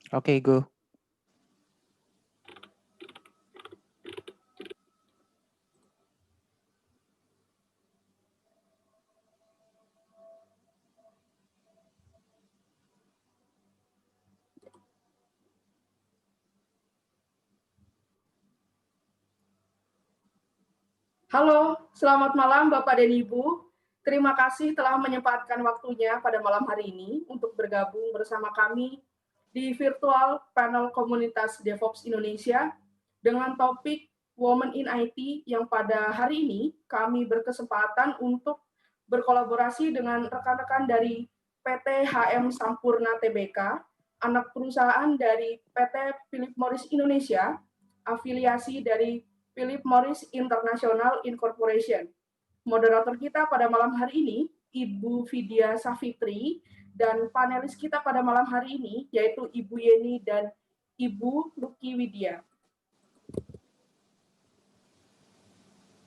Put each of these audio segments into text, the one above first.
Oke, go. Halo, selamat malam Bapak dan Ibu. Terima kasih telah menyempatkan waktunya pada malam hari ini untuk bergabung bersama kami di virtual panel komunitas DevOps Indonesia dengan topik Women in IT yang pada hari ini kami berkesempatan untuk berkolaborasi dengan rekan-rekan dari PT HM Sampurna Tbk, anak perusahaan dari PT Philip Morris Indonesia, afiliasi dari Philip Morris International Incorporation. Moderator kita pada malam hari ini, Ibu Vidya Safitri, dan panelis kita pada malam hari ini, yaitu Ibu Yeni dan Ibu Luki Widya.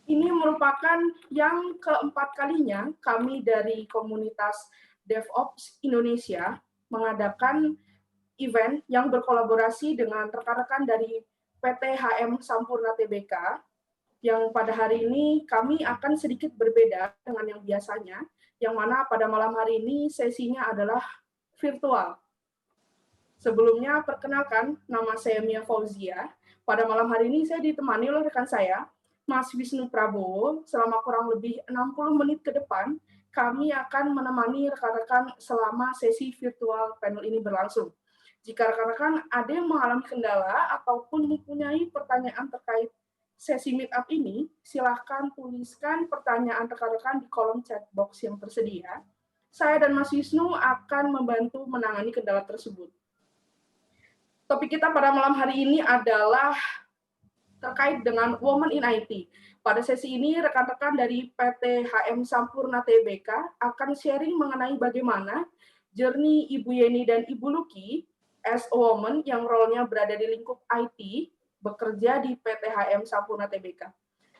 Ini merupakan yang keempat kalinya kami dari komunitas DevOps Indonesia mengadakan event yang berkolaborasi dengan rekan-rekan dari PT HM Sampurna Tbk, yang pada hari ini kami akan sedikit berbeda dengan yang biasanya, yang mana pada malam hari ini sesinya adalah virtual. Sebelumnya, perkenalkan, nama saya Mia Fauzia. Pada malam hari ini saya ditemani oleh rekan saya, Mas Wisnu Prabowo. Selama kurang lebih 60 menit ke depan, kami akan menemani rekan-rekan selama sesi virtual panel ini berlangsung. Jika rekan-rekan ada yang mengalami kendala ataupun mempunyai pertanyaan terkait sesi meetup ini, silakan tuliskan pertanyaan rekan-rekan di kolom chat box yang tersedia. Saya dan Mas Wisnu akan membantu menangani kendala tersebut. Topik kita pada malam hari ini adalah terkait dengan Women in IT. Pada sesi ini, rekan-rekan dari PT HM Sampurna Tbk akan sharing mengenai bagaimana journey Ibu Yeni dan Ibu Luki as a woman yang role-nya berada di lingkup IT, bekerja di PT HM Sampurna Tbk.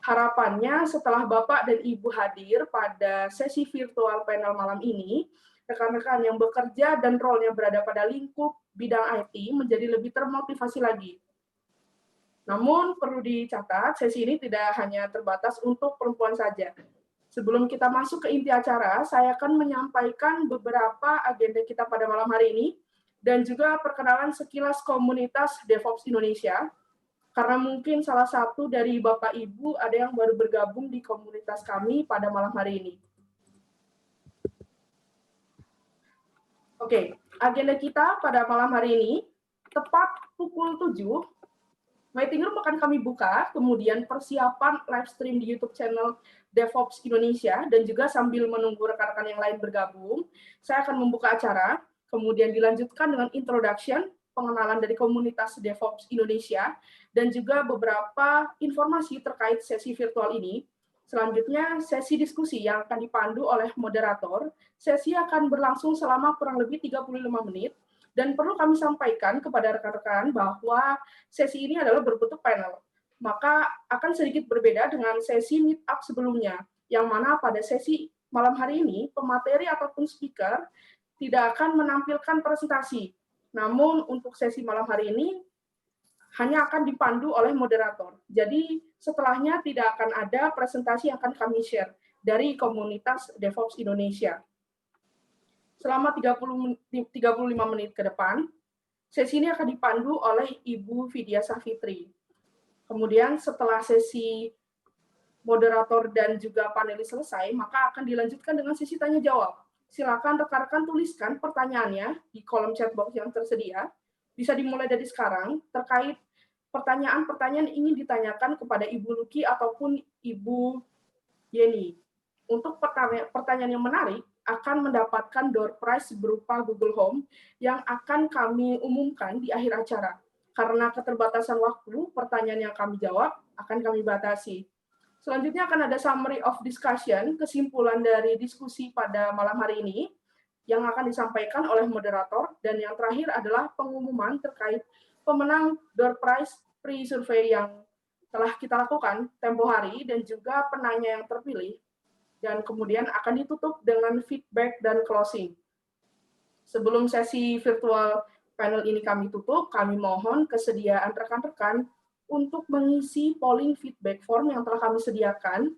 Harapannya setelah Bapak dan Ibu hadir pada sesi virtual panel malam ini, rekan-rekan yang bekerja dan role-nya berada pada lingkup bidang IT menjadi lebih termotivasi lagi. Namun perlu dicatat, sesi ini tidak hanya terbatas untuk perempuan saja. Sebelum kita masuk ke inti acara, saya akan menyampaikan beberapa agenda kita pada malam hari ini dan juga perkenalan sekilas komunitas DevOps Indonesia, karena mungkin salah satu dari Bapak Ibu ada yang baru bergabung di komunitas kami pada malam hari ini. Oke, agenda kita pada malam hari ini, tepat pukul 7, waiting room akan kami buka, kemudian persiapan live stream di YouTube channel DevOps Indonesia, dan juga sambil menunggu rekan-rekan yang lain bergabung, saya akan membuka acara, kemudian dilanjutkan dengan introduction, pengenalan dari komunitas DevOps Indonesia, dan juga beberapa informasi terkait sesi virtual ini. Selanjutnya, sesi diskusi yang akan dipandu oleh moderator. Sesi akan berlangsung selama kurang lebih 35 menit, dan perlu kami sampaikan kepada rekan-rekan bahwa sesi ini adalah berbentuk panel. Maka akan sedikit berbeda dengan sesi meet up sebelumnya, yang mana pada sesi malam hari ini, pemateri ataupun speaker tidak akan menampilkan presentasi. Namun untuk sesi malam hari ini, hanya akan dipandu oleh moderator. Jadi setelahnya tidak akan ada presentasi yang akan kami share dari komunitas DevOps Indonesia. Selama 35 menit ke depan, sesi ini akan dipandu oleh Ibu Vidya Safitri. Kemudian setelah sesi moderator dan juga panelis selesai, maka akan dilanjutkan dengan sesi tanya jawab. Silakan rekan-rekan tuliskan pertanyaannya di kolom chat box yang tersedia. Bisa dimulai dari sekarang terkait pertanyaan-pertanyaan yang ingin ditanyakan kepada Ibu Luki ataupun Ibu Yeni. Untuk pertanyaan yang menarik akan mendapatkan door prize berupa Google Home yang akan kami umumkan di akhir acara. Karena keterbatasan waktu, pertanyaan yang kami jawab akan kami batasi. Selanjutnya akan ada summary of discussion, kesimpulan dari diskusi pada malam hari ini yang akan disampaikan oleh moderator, dan yang terakhir adalah pengumuman terkait pemenang door prize pre-survey yang telah kita lakukan tempo hari dan juga penanya yang terpilih, dan kemudian akan ditutup dengan feedback dan closing. Sebelum sesi virtual Panel ini kami tutup, kami mohon kesediaan rekan-rekan untuk mengisi polling feedback form yang telah kami sediakan.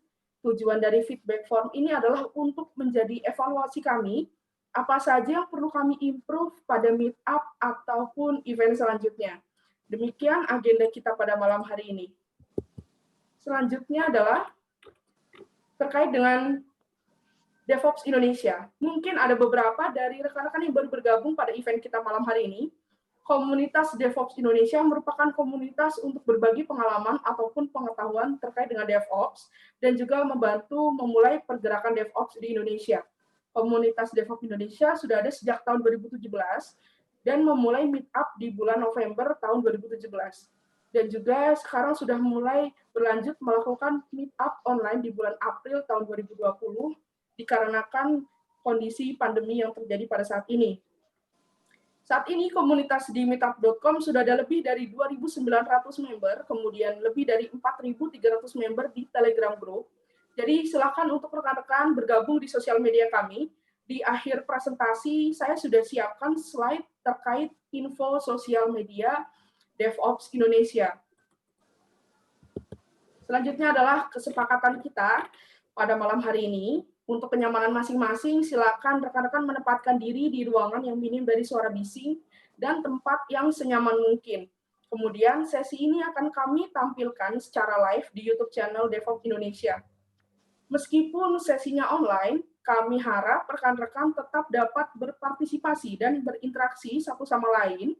Tujuan dari feedback form ini adalah untuk menjadi evaluasi kami, apa saja yang perlu kami improve pada meetup ataupun event selanjutnya. Demikian agenda kita pada malam hari ini. Selanjutnya adalah terkait dengan DevOps Indonesia. Mungkin ada beberapa dari rekan-rekan yang baru bergabung pada event kita malam hari ini. Komunitas DevOps Indonesia merupakan komunitas untuk berbagi pengalaman ataupun pengetahuan terkait dengan DevOps dan juga membantu memulai pergerakan DevOps di Indonesia. Komunitas DevOps Indonesia sudah ada sejak tahun 2017 dan memulai meetup di bulan November tahun 2017. Dan juga sekarang sudah mulai berlanjut melakukan meetup online di bulan April tahun 2020 dikarenakan kondisi pandemi yang terjadi pada saat ini. Saat ini komunitas di meetup.com sudah ada lebih dari 2.900 member, kemudian lebih dari 4.300 member di Telegram Group. Jadi silakan untuk rekan-rekan bergabung di sosial media kami. Di akhir presentasi saya sudah siapkan slide terkait info sosial media DevOps Indonesia. Selanjutnya adalah kesepakatan kita pada malam hari ini. Untuk kenyamanan masing-masing, silakan rekan-rekan menempatkan diri di ruangan yang minim dari suara bising dan tempat yang senyaman mungkin. Kemudian sesi ini akan kami tampilkan secara live di YouTube channel DevOps Indonesia. Meskipun sesinya online, kami harap rekan-rekan tetap dapat berpartisipasi dan berinteraksi satu sama lain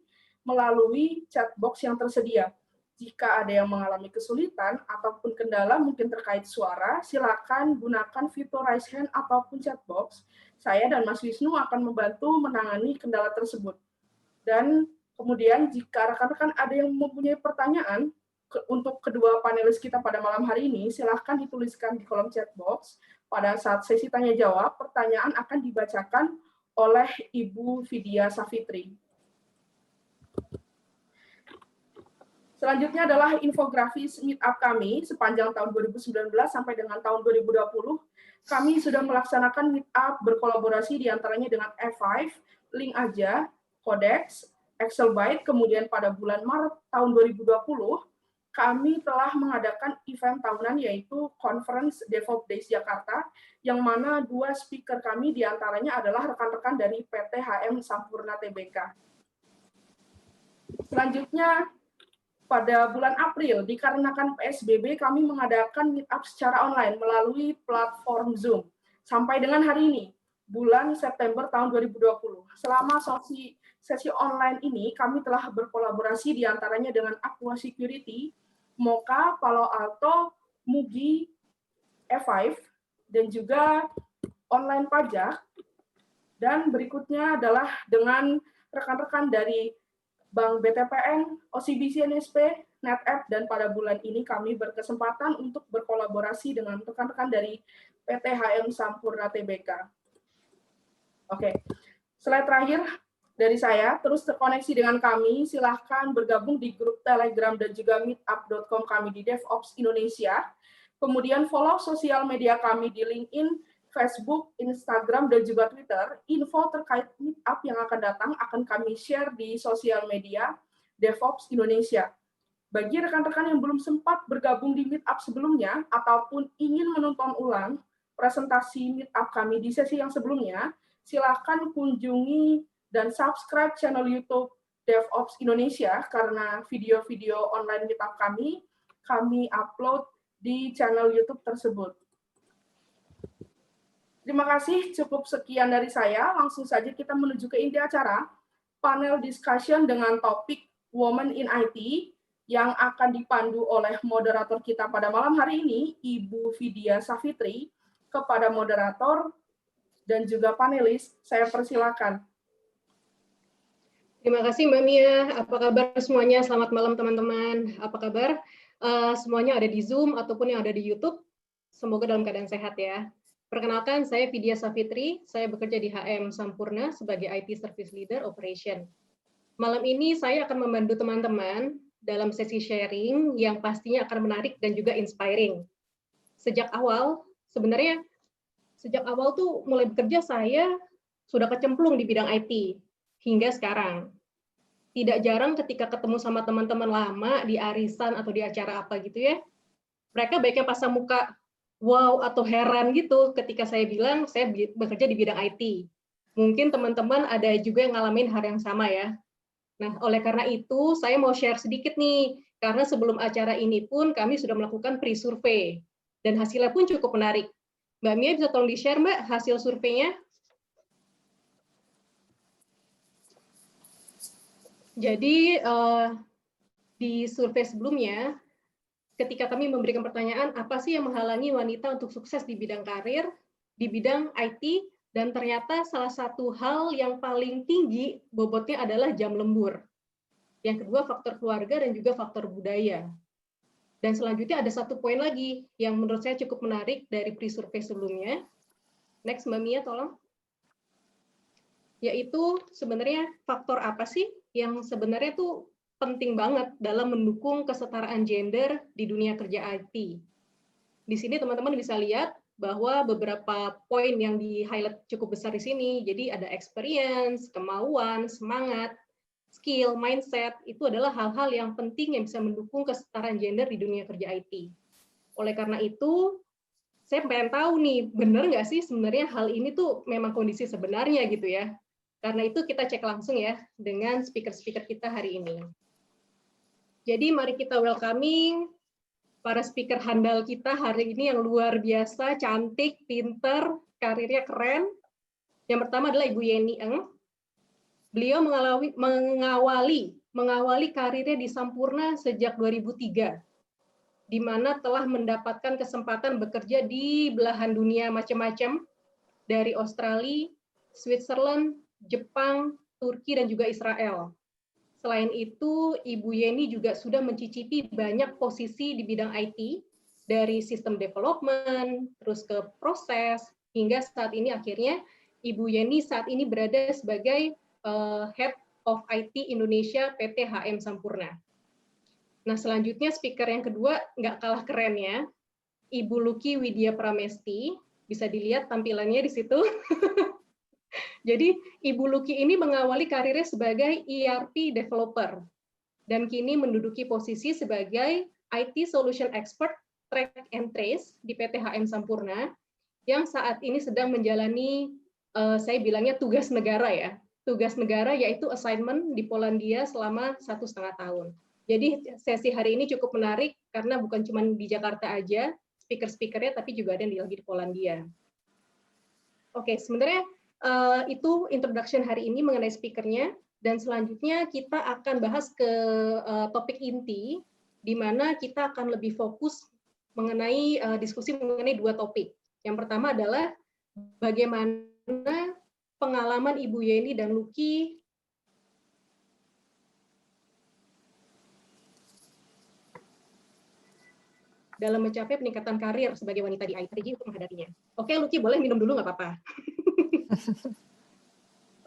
melalui chat box yang tersedia. Jika ada yang mengalami kesulitan ataupun kendala mungkin terkait suara, silakan gunakan fitur raise hand ataupun chat box. Saya dan Mas Wisnu akan membantu menangani kendala tersebut. Dan kemudian jika rekan-rekan ada yang mempunyai pertanyaan untuk kedua panelis kita pada malam hari ini, silakan dituliskan di kolom chat box. Pada saat sesi tanya jawab, pertanyaan akan dibacakan oleh Ibu Vidya Savitri. Selanjutnya adalah infografis meetup kami sepanjang tahun 2019 sampai dengan tahun 2020. Kami sudah melaksanakan meetup berkolaborasi diantaranya dengan F5, Link Aja, Codex, Excelbyte, kemudian pada bulan Maret tahun 2020, kami telah mengadakan event tahunan yaitu Conference DevOps Days Jakarta, yang mana dua speaker kami diantaranya adalah rekan-rekan dari PT HM Sampurna Tbk. Selanjutnya, pada bulan April, dikarenakan PSBB, kami mengadakan meetup secara online melalui platform Zoom. Sampai dengan hari ini, bulan September tahun 2020. Selama sesi online ini, kami telah berkolaborasi diantaranya dengan Aqua Security, Mocha, Palo Alto, Mugi, F5, dan juga online pajak. Dan berikutnya adalah dengan rekan-rekan dari Bank BTPN, OCBC NSP, NetApp, dan pada bulan ini kami berkesempatan untuk berkolaborasi dengan rekan-rekan dari PT HM Sampurna Tbk. Oke, slide terakhir dari saya, terus terkoneksi dengan kami, silahkan bergabung di grup Telegram dan juga meetup.com kami di DevOps Indonesia. Kemudian follow sosial media kami di LinkedIn, Facebook, Instagram, dan juga Twitter. Info terkait meetup yang akan datang akan kami share di sosial media DevOps Indonesia. Bagi rekan-rekan yang belum sempat bergabung di meetup sebelumnya ataupun ingin menonton ulang presentasi meetup kami di sesi yang sebelumnya, silakan kunjungi dan subscribe channel YouTube DevOps Indonesia karena video-video online meetup kami upload di channel YouTube tersebut. Terima kasih, cukup sekian dari saya. Langsung saja kita menuju ke inti acara, panel discussion dengan topik Women in IT, yang akan dipandu oleh moderator kita pada malam hari ini, Ibu Vidya Savitri. Kepada moderator dan juga panelis, saya persilakan. Terima kasih Mbak Mia. Apa kabar semuanya? Selamat malam teman-teman. Apa kabar? Semuanya ada di Zoom ataupun yang ada di YouTube. Semoga dalam keadaan sehat ya. Perkenalkan, saya Vidya Savitri. Saya bekerja di HM Sampurna sebagai IT Service Leader Operation. Malam ini saya akan membantu teman-teman dalam sesi sharing yang pastinya akan menarik dan juga inspiring. Sejak awal tuh mulai bekerja saya sudah kecemplung di bidang IT hingga sekarang. tidak jarang ketika ketemu sama teman-teman lama di arisan atau di acara apa gitu ya, mereka baiknya pasang muka wow atau heran gitu ketika saya bilang saya bekerja di bidang IT. Mungkin teman-teman ada juga yang ngalamin hal yang sama ya. Nah, oleh karena itu saya mau share sedikit nih, karena sebelum acara ini pun kami sudah melakukan pre-survey dan hasilnya pun cukup menarik. Mbak Mia bisa tolong di-share Mbak hasil surveinya? Jadi di survei sebelumnya, ketika kami memberikan pertanyaan, apa sih yang menghalangi wanita untuk sukses di bidang karir, di bidang IT, dan ternyata salah satu hal yang paling tinggi bobotnya adalah jam lembur. Yang kedua, faktor keluarga dan juga faktor budaya. Dan selanjutnya ada satu poin lagi yang menurut saya cukup menarik dari pre-survey sebelumnya. Next, Mbak Mia, tolong. Yaitu sebenarnya faktor apa sih yang sebenarnya tuh penting banget dalam mendukung kesetaraan gender di dunia kerja IT. Di sini teman-teman bisa lihat bahwa beberapa poin yang di-highlight cukup besar di sini. Jadi ada experience, kemauan, semangat, skill, mindset, itu adalah hal-hal yang penting yang bisa mendukung kesetaraan gender di dunia kerja IT. Oleh karena itu, saya pengen tahu nih, benar nggak sih sebenarnya hal ini tuh memang kondisi sebenarnya gitu ya. Karena itu kita cek langsung ya dengan speaker-speaker kita hari ini. Jadi mari kita welcoming para speaker handal kita hari ini yang luar biasa, cantik, pinter, karirnya keren. Yang pertama adalah Ibu Yeni Eng. Beliau mengawali karirnya di Sampurna sejak 2003, di mana telah mendapatkan kesempatan bekerja di belahan dunia macam-macam, dari Australia, Switzerland, Jepang, Turki, dan juga Israel. Selain itu, Ibu Yeni juga sudah mencicipi banyak posisi di bidang IT, dari sistem development, terus ke proses, hingga saat ini akhirnya Ibu Yeni saat ini berada sebagai Head of IT Indonesia PT HM Sampurna. Nah, selanjutnya speaker yang kedua nggak kalah keren ya, Ibu Luki Widya Pramesti, bisa dilihat tampilannya di situ. Jadi, Ibu Luki ini mengawali karirnya sebagai ERP developer dan kini menduduki posisi sebagai IT Solution Expert Track and Trace di PT HM Sampurna yang saat ini sedang menjalani, saya bilangnya tugas negara ya. Tugas negara yaitu assignment di Polandia selama 1,5 tahun. Jadi sesi hari ini cukup menarik karena bukan cuma di Jakarta aja speaker-speakernya, tapi juga ada yang lagi di Polandia. Oke, sebenarnya itu introduction hari ini mengenai speakernya, dan selanjutnya kita akan bahas ke topik inti, di mana kita akan lebih fokus mengenai diskusi mengenai dua topik. Yang pertama adalah bagaimana pengalaman Ibu Yeni dan Luki dalam mencapai peningkatan karir sebagai wanita di IT untuk menghadapinya. Oke, Luki boleh minum dulu nggak apa-apa?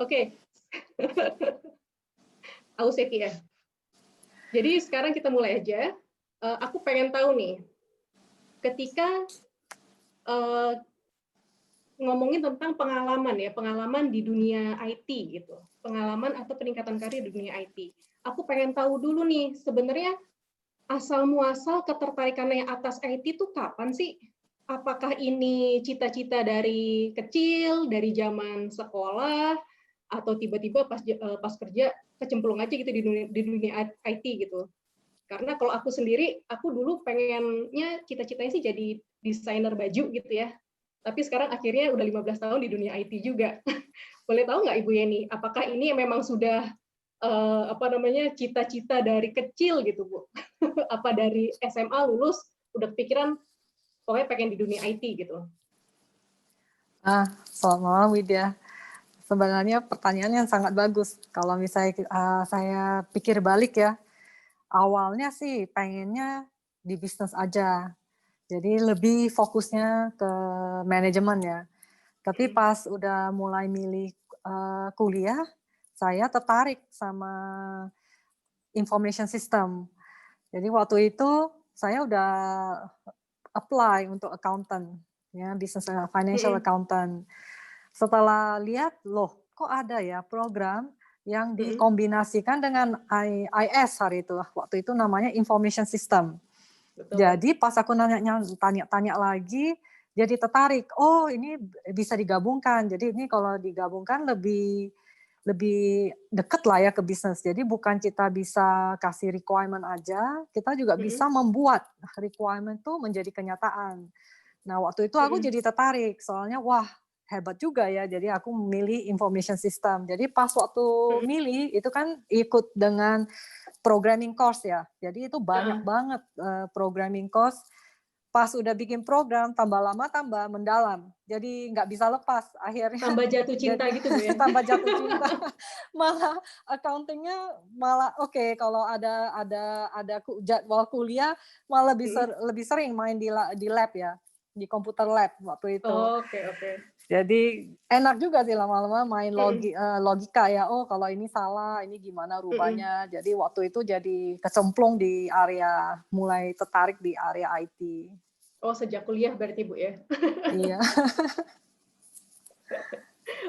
Oke. Aus ya. Jadi sekarang kita mulai aja. Aku pengen tahu nih, ketika ngomongin tentang pengalaman ya, pengalaman di dunia IT gitu, pengalaman atau peningkatan karir di dunia IT. Aku pengen tahu dulu nih, sebenarnya asal muasal ketertarikannya atas IT itu kapan sih? Apakah ini cita-cita dari kecil, dari zaman sekolah, atau tiba-tiba pas kerja kecemplung aja gitu di dunia IT gitu? Karena kalau aku sendiri, aku dulu pengennya cita-citanya sih jadi desainer baju gitu ya. Tapi sekarang akhirnya udah 15 tahun di dunia IT juga. Boleh tahu nggak Ibu Yeni, apakah ini memang sudah cita-cita dari kecil gitu Bu? Apa dari SMA lulus udah kepikiran pokoknya pengen di dunia IT gitu? Selamat malam Widya. Sebenarnya pertanyaannya sangat bagus. Kalau misalnya saya pikir balik ya, awalnya sih pengennya di bisnis aja. Jadi lebih fokusnya ke manajemen ya. Tapi pas udah mulai milih kuliah, saya tertarik sama information system. Jadi waktu itu saya udah apply untuk accountant, ya business financial accountant. Setelah lihat, loh kok ada ya program yang dikombinasikan dengan IS hari itu. Waktu itu namanya Information System. Betul. Jadi pas aku tanya lagi, jadi tertarik. Oh, ini bisa digabungkan. Jadi ini kalau digabungkan lebih deket lah ya ke bisnis. Jadi bukan kita bisa kasih requirement aja, kita juga bisa membuat requirement itu menjadi kenyataan. Nah, waktu itu aku jadi tertarik, soalnya wah hebat juga ya. Jadi aku memilih information system. Jadi pas waktu milih itu kan ikut dengan programming course ya. Jadi itu banyak banget programming course. Pas udah bikin program, tambah lama tambah mendalam. Jadi nggak bisa lepas akhirnya. Tambah jatuh cinta gitu Bu ya? Tambah jatuh cinta. Malah accounting-nya malah oke, kalau ada jadwal kuliah malah lebih sering main di lab ya, di komputer lab waktu itu. Oke. Jadi enak juga sih lama-lama main logika ya. Oh, kalau ini salah, ini gimana rubahnya. Jadi waktu itu jadi kecemplung di area, mulai tertarik di area IT. Oh, sejak kuliah berarti Bu ya? Iya.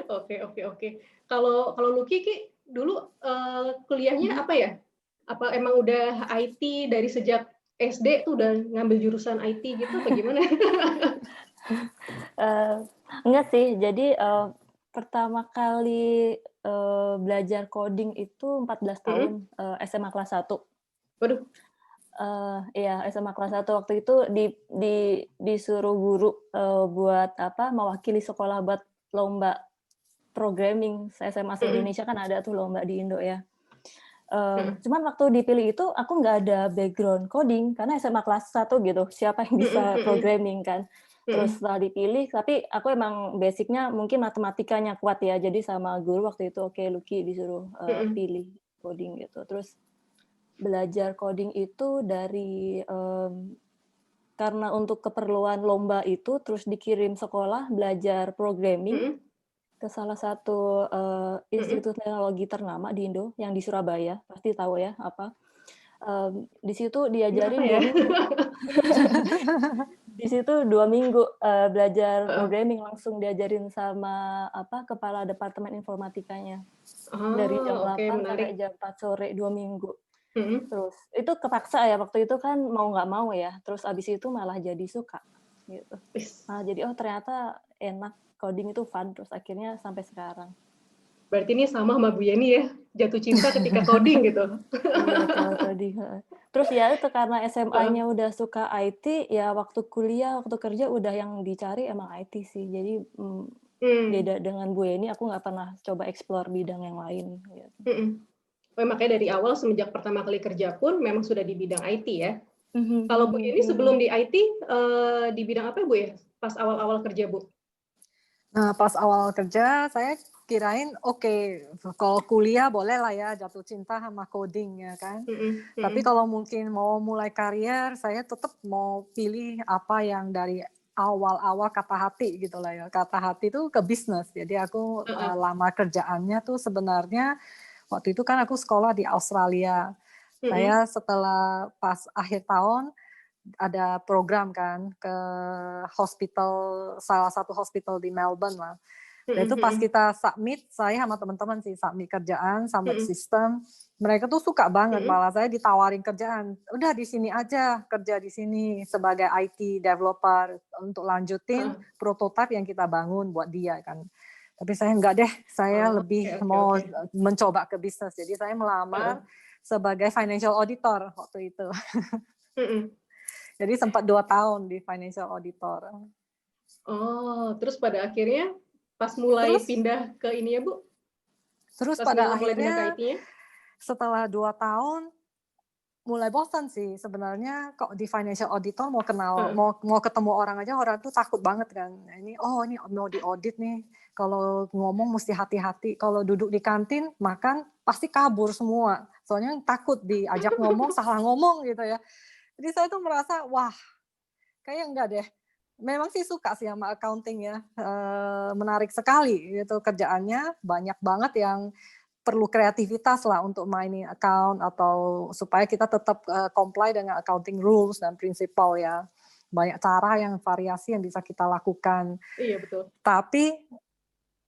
Oke. Kalau Lucky Ki dulu kuliahnya apa ya? Apa emang udah IT dari sejak SD tuh udah ngambil jurusan IT gitu apa gimana? Enggak sih. Jadi pertama kali belajar coding itu 14 tahun SMA kelas 1. Waduh. Iya, SMA kelas 1 waktu itu disuruh guru buat mewakili sekolah buat lomba programming SMA se-Indonesia, kan ada tuh lomba di Indo ya. Cuman waktu dipilih itu aku nggak ada background coding karena SMA kelas 1 gitu, siapa yang bisa programming kan. Terus setelah dipilih, tapi aku emang basicnya mungkin matematikanya kuat ya, jadi sama guru waktu itu oke, Lucky disuruh pilih coding gitu. Terus belajar coding itu dari karena untuk keperluan lomba itu, terus dikirim sekolah belajar programming ke salah satu institut teknologi ternama di Indo yang di Surabaya, pasti tahu ya apa. Di situ diajarin 2 minggu. Di situ 2 minggu belajar programming, langsung diajarin sama kepala departemen informatikanya. Dari jam 8 sampai jam 4 sore 2 minggu. Terus itu kepaksa ya, waktu itu kan mau nggak mau ya. Terus abis itu malah jadi suka gitu. Nah, jadi ternyata enak, coding itu fun, terus akhirnya sampai sekarang. Berarti ini sama Bu Yeni ya, jatuh cinta ketika coding gitu. Iya, kalau coding. Terus ya itu karena SMA-nya udah suka IT, ya waktu kuliah, waktu kerja udah yang dicari emang IT sih. Jadi beda dengan Bu Yeni, aku nggak pernah coba explore bidang yang lain. Gitu. Makanya dari awal semenjak pertama kali kerja pun memang sudah di bidang IT ya. Kalau Bu Yeni sebelum di IT di bidang apa Bu ya? Pas awal-awal kerja Bu? Nah, pas awal kerja saya kirain oke, kalau kuliah boleh lah ya jatuh cinta sama coding ya kan. Tapi kalau mungkin mau mulai karier, saya tetap mau pilih apa yang dari awal-awal kata hati gitu lah ya. Kata hati itu ke bisnis. Jadi aku lama kerjaannya tuh sebenarnya waktu itu kan aku sekolah di Australia. Saya setelah pas akhir tahun ada program kan ke hospital, salah satu hospital di Melbourne lah. Dan itu pas kita submit, saya sama teman-teman sih submit kerjaan, submit sistem, mereka tuh suka banget, malah saya ditawarin kerjaan, udah di sini aja kerja di sini sebagai IT developer untuk lanjutin prototipe yang kita bangun buat dia kan. Tapi saya enggak deh, saya lebih mau mencoba ke bisnis, jadi saya melamar sebagai financial auditor waktu itu. Jadi sempat 2 tahun di financial auditor. Oh, terus pada akhirnya pas mulai pindah ke ini ya Bu? Terus pas pada mulai pindah ke akhirnya IT-nya? Setelah 2 tahun mulai bosan sih sebenarnya, kok di financial auditor mau kenal mau ketemu orang aja, orang tuh takut banget kan. Ini mau diaudit nih, kalau ngomong mesti hati-hati, kalau duduk di kantin makan pasti kabur semua. Soalnya takut diajak ngomong salah ngomong gitu ya. Jadi saya tuh merasa wah, kayaknya enggak deh. Memang sih suka sih sama accounting ya, menarik sekali gitu kerjaannya, banyak banget yang perlu kreativitas lah untuk mining account atau supaya kita tetap comply dengan accounting rules dan prinsipal ya. Banyak cara yang variasi yang bisa kita lakukan. Iya betul. Tapi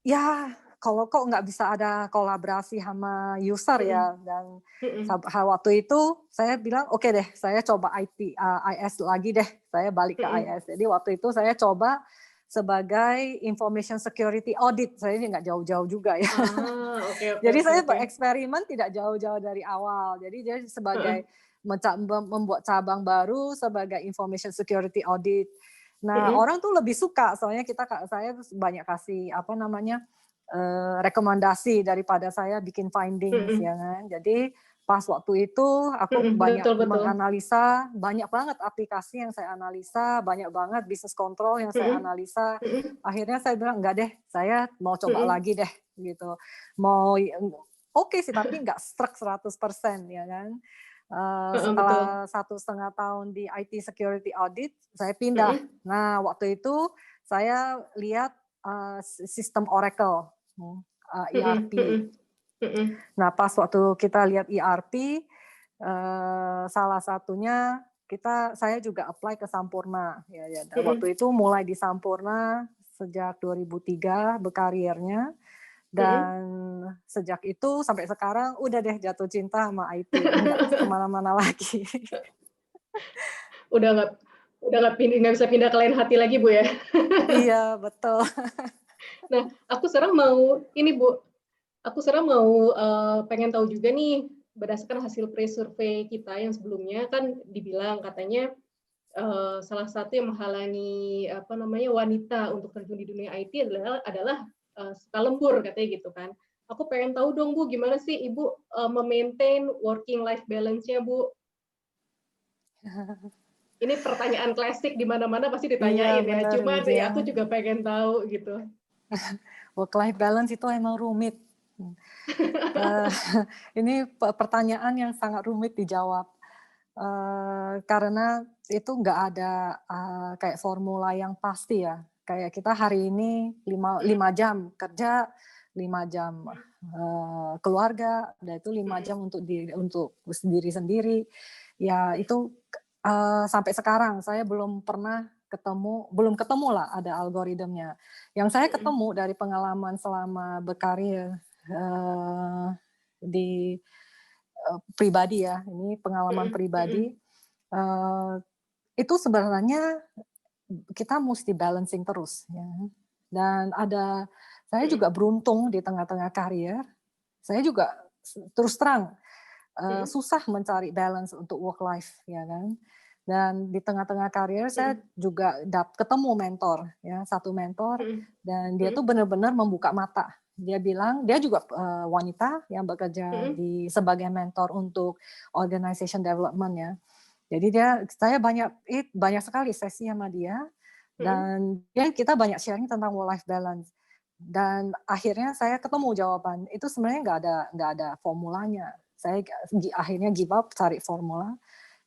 ya kalau kok nggak bisa ada kolaborasi sama user ya, dan waktu itu saya bilang oke deh, saya coba IS lagi deh, saya balik ke IS. Jadi waktu itu saya coba sebagai information security audit, saya ini nggak jauh-jauh juga ya. Jadi saya bereksperimen tidak jauh-jauh dari awal. Jadi sebagai membuat cabang baru sebagai information security audit. Nah, orang tuh lebih suka, soalnya saya banyak kasih rekomendasi daripada saya bikin findings ya kan. Jadi pas waktu itu aku banyak menganalisa, banyak banget aplikasi yang saya analisa, banyak banget business control yang saya analisa. Akhirnya saya bilang enggak deh, saya mau coba lagi deh gitu. Mau oke sih, tapi enggak struck 100% ya kan. Setelah 1,5 tahun di IT security audit, saya pindah. Nah, waktu itu saya lihat sistem Oracle, ERP. Nah, pas waktu kita lihat ERP, salah satunya saya juga apply ke Sampurna. Ya. Waktu itu mulai di Sampurna sejak 2003 berkarirnya. Dan sejak itu sampai sekarang udah deh jatuh cinta sama IT, nggak kemana-mana lagi. Udah nggak bisa pindah ke lain hati lagi, Bu ya? Iya, betul. Nah, aku sekarang mau pengen tahu juga nih, berdasarkan hasil pre-survey kita yang sebelumnya kan dibilang katanya salah satu yang menghalangi wanita untuk terjun di dunia IT adalah suka lembur katanya gitu kan. Aku pengen tahu dong Bu, gimana sih Ibu memaintain working life balance-nya Bu? Ini pertanyaan klasik di mana-mana pasti ditanyain ya. Cuman ya aku juga pengen tahu gitu. Work life balance itu emang rumit. Ini pertanyaan yang sangat rumit dijawab. Karena itu nggak ada kayak formula yang pasti ya. Kayak kita hari ini 5 jam kerja, 5 jam keluarga, dan itu 5 jam untuk diri sendiri. Ya itu sampai sekarang saya belum ketemu lah ada algoritmnya. Yang saya ketemu dari pengalaman selama berkarir di pribadi ya, ini pengalaman pribadi, itu sebenarnya kita mesti balancing terus ya. Dan saya juga beruntung di tengah-tengah karir, saya juga terus terang susah mencari balance untuk work life ya kan. Dan di tengah-tengah karir saya juga ketemu mentor ya, satu mentor, dan dia tuh benar-benar membuka mata. Dia bilang dia juga wanita yang bekerja sebagai mentor untuk organization development ya. Jadi saya banyak sekali sesi sama dia, dan kita banyak sharing tentang work life balance. Dan akhirnya saya ketemu jawaban itu sebenarnya nggak ada formulanya. Saya akhirnya give up cari formula.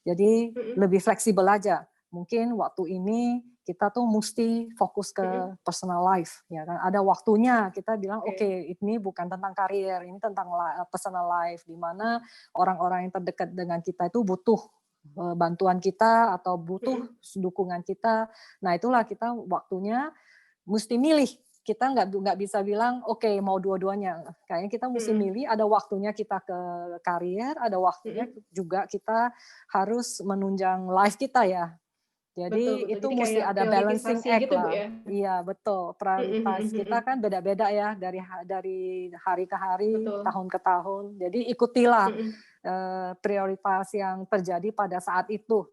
Jadi lebih fleksibel aja. Mungkin waktu ini kita tuh mesti fokus ke personal life, ya kan. Ada waktunya kita bilang oke, ini bukan tentang karir, ini tentang personal life, di mana orang-orang yang terdekat dengan kita itu butuh bantuan kita atau butuh dukungan kita. Nah itulah kita waktunya mesti milih. Kita nggak bisa bilang oke, mau dua-duanya. Kayaknya kita mesti milih, ada waktunya kita ke karier, ada waktunya juga kita harus menunjang life kita ya. Jadi betul. Itu jadi mesti ada balancing act gitu, lah. Ya? Iya betul. Prioritas kita kan beda-beda ya dari hari ke hari, tahun ke tahun. Jadi ikutilah prioritas yang terjadi pada saat itu.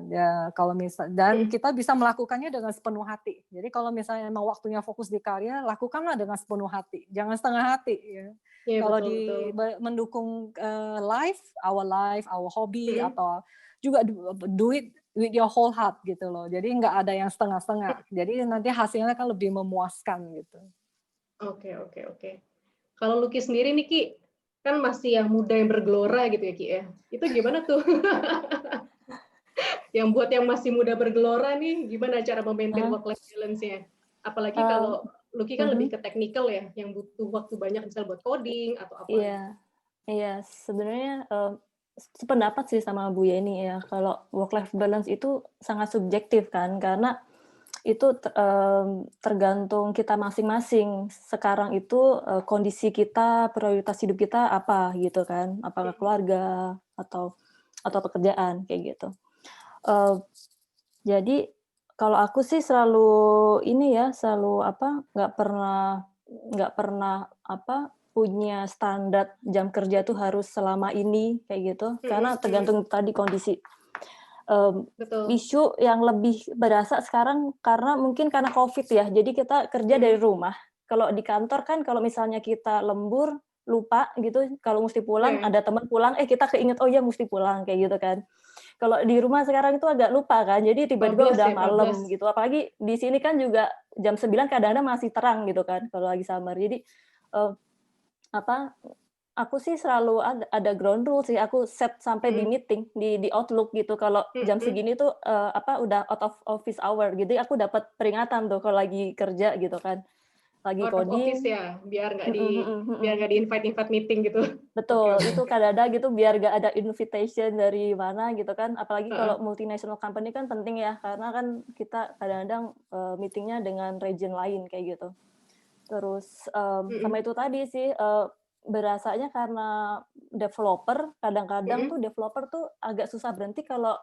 Ya, kalau dan kita bisa melakukannya dengan sepenuh hati. Jadi kalau misalnya memang waktunya fokus di karya, lakukanlah dengan sepenuh hati, jangan setengah hati. Ya. Ya, kalau mendukung our hobby, atau juga do it with your whole heart gitu loh. Jadi nggak ada yang setengah-setengah. Jadi nanti hasilnya kan lebih memuaskan gitu. Oke. Kalau Lucky sendiri nih Ki, kan masih yang muda yang bergelora gitu ya Ki ya. Itu gimana tuh? Yang buat yang masih muda bergelora nih, gimana cara memaintain work-life balance-nya? Apalagi kalau Lucky kan lebih ke technical ya, yang butuh waktu banyak misalnya buat coding atau apa. Iya. Sebenarnya sependapat sih sama Bu Yeni ya, kalau work-life balance itu sangat subjektif kan, karena itu tergantung kita masing-masing. Sekarang itu kondisi kita, prioritas hidup kita apa gitu kan? Apakah keluarga atau pekerjaan kayak gitu. Jadi kalau aku sih selalu ini ya, selalu nggak pernah punya standar jam kerja tuh harus selama ini kayak gitu. Karena tergantung tadi kondisi. Betul. Isu yang lebih berasa sekarang karena COVID ya, jadi kita kerja dari rumah. Kalau di kantor kan kalau misalnya kita lembur, lupa gitu, kalau mesti pulang, ada teman pulang, kita keinget, oh ya mesti pulang, kayak gitu kan. Kalau di rumah sekarang itu agak lupa kan, jadi tiba-tiba udah malam gitu. Apalagi di sini kan juga jam 9 kadang-kadang masih terang gitu kan, kalau lagi summer. Jadi aku sih selalu ada ground rule sih, aku set sampai di meeting di Outlook gitu, kalau jam segini tuh udah out of office hour gitu, aku dapat peringatan tuh kalau lagi kerja gitu kan, lagi out of coding office ya, biar nggak di invite meeting gitu. Betul, itu kadang-kadang gitu biar nggak ada invitation dari mana gitu kan, apalagi kalau multinational company kan penting ya, karena kan kita kadang-kadang meetingnya dengan region lain kayak gitu. Terus sama itu tadi sih, berasanya karena developer, kadang-kadang tuh developer tuh agak susah berhenti kalau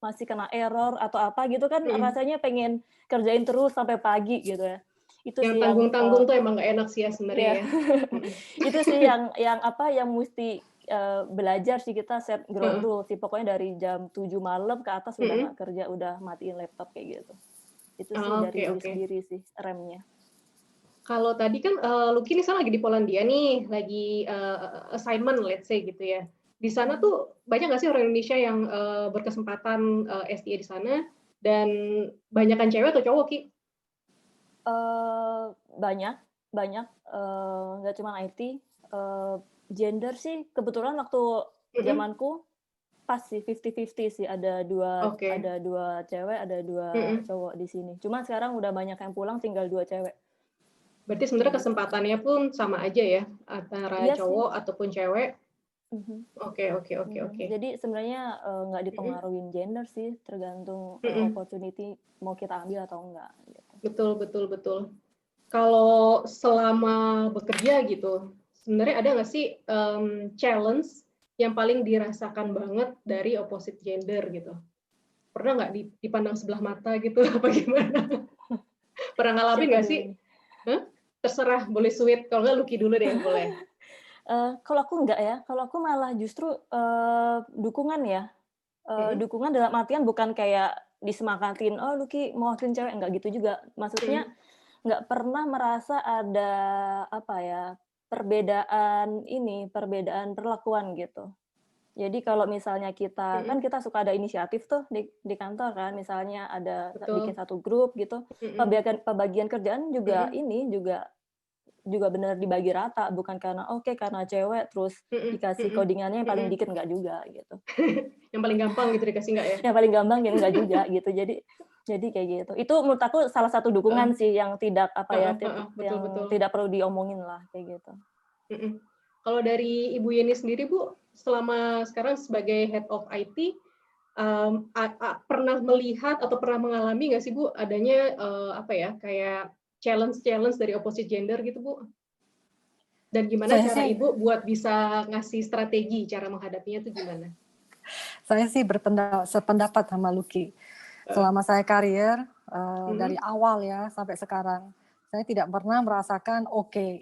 masih kena error atau apa gitu kan, rasanya pengen kerjain terus sampai pagi gitu ya. Itu Yang sih tanggung-tanggung tuh emang nggak enak sih ya sebenarnya ya. Itu sih yang mesti belajar sih, kita set ground rule sih, pokoknya dari jam 7 malam ke atas udah nggak kerja, udah matiin laptop kayak gitu. Itu sih dari diri sendiri sih remnya. Kalau tadi kan Lucky nih lagi di Polandia nih, lagi assignment let's say gitu ya. Di sana tuh banyak nggak sih orang Indonesia yang berkesempatan SDA di sana, dan banyakan cewek atau cowok, Ki? Banyak, nggak cuma IT, gender sih kebetulan waktu zamanku pas sih 50-50 sih, ada dua cewek, ada 2 cowok di sini. Cuma sekarang udah banyak yang pulang, tinggal 2 cewek. Berarti sebenarnya kesempatannya pun sama aja ya, antara cowok ataupun cewek. Oke. Jadi sebenarnya nggak dipengaruhin gender sih, tergantung opportunity mau kita ambil atau enggak. Gitu. Betul. Kalau selama bekerja gitu, sebenarnya ada nggak sih challenge yang paling dirasakan banget dari opposite gender gitu? Pernah nggak dipandang sebelah mata gitu, apa gimana? Pernah ngalamin nggak sih? Terserah, boleh sweet. Kalau nggak Lucky dulu deh, boleh. Kalau aku enggak ya, kalau aku malah justru dukungan ya. Dukungan dalam artian bukan kayak disemangatin, oh Lucky mau wakilin cewek, enggak gitu juga. Maksudnya nggak pernah merasa ada perbedaan perlakuan gitu. Jadi kalau misalnya kita kan kita suka ada inisiatif tuh di kantor kan, misalnya ada bikin satu grup gitu, pembagian kerjaan juga juga benar dibagi rata, bukan karena karena cewek terus dikasih codingannya yang paling dikit, enggak juga gitu. Yang paling gampang gitu dikasih enggak ya? Yang paling gampang ya enggak juga gitu. Jadi kayak gitu. Itu menurut aku salah satu dukungan sih yang tidak betul. tidak perlu diomongin lah kayak gitu. Kalau dari Ibu Yeni sendiri, Bu, selama sekarang sebagai Head of IT, pernah melihat atau pernah mengalami nggak sih, Bu, adanya kayak challenge dari opposite gender gitu, Bu? Dan gimana cara Ibu buat bisa ngasih strategi cara menghadapinya itu gimana? Saya sih sependapat sama Lucky. Selama saya karier dari awal ya sampai sekarang, saya tidak pernah merasakan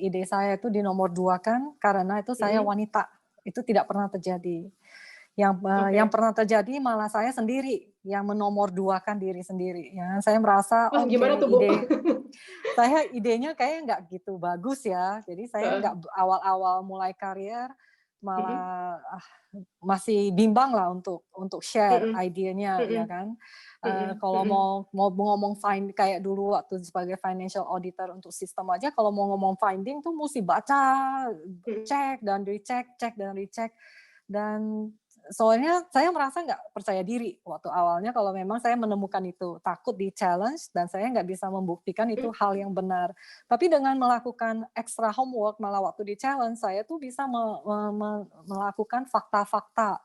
ide saya itu dinomor 2-kan karena itu saya wanita. Itu tidak pernah terjadi. Yang pernah terjadi malah saya sendiri yang menomor 2-kan diri sendiri. Ya, saya merasa gimana tuh, Bu? saya idenya kayaknya nggak gitu bagus ya. Jadi saya nggak awal-awal mulai karier malah masih bimbang lah untuk share idenya ya kan. Kalau mau ngomong kayak dulu waktu sebagai financial auditor untuk sistem aja, kalau mau ngomong finding tuh mesti baca, cek dan recheck. Dan soalnya saya merasa nggak percaya diri waktu awalnya kalau memang saya menemukan itu, takut di challenge dan saya nggak bisa membuktikan itu hal yang benar. Tapi dengan melakukan extra homework, malah waktu di challenge saya tuh bisa melakukan fakta-fakta.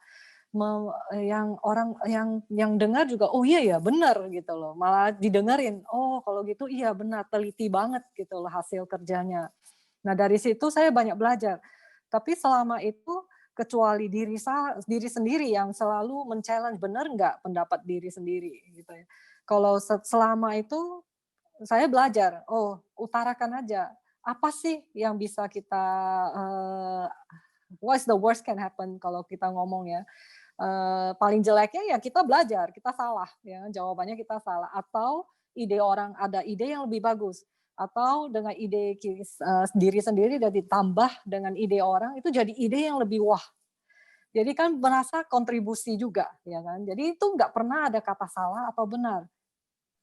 yang orang yang dengar juga oh iya ya benar gitu loh, malah didengerin oh kalau gitu iya benar teliti banget gitu loh hasil kerjanya. Nah dari situ saya banyak belajar. Tapi selama itu kecuali diri sendiri yang selalu men-challenge benar nggak pendapat diri sendiri gitu ya. Kalau selama itu saya belajar, oh utarakan aja apa sih yang bisa kita what's the worst can happen kalau kita ngomong ya. Paling jeleknya ya kita belajar, kita salah ya, jawabannya kita salah atau ide orang ada ide yang lebih bagus atau dengan ide sendiri dan ditambah dengan ide orang itu jadi ide yang lebih wah. Jadi kan merasa kontribusi juga ya kan. Jadi itu nggak pernah ada kata salah atau benar.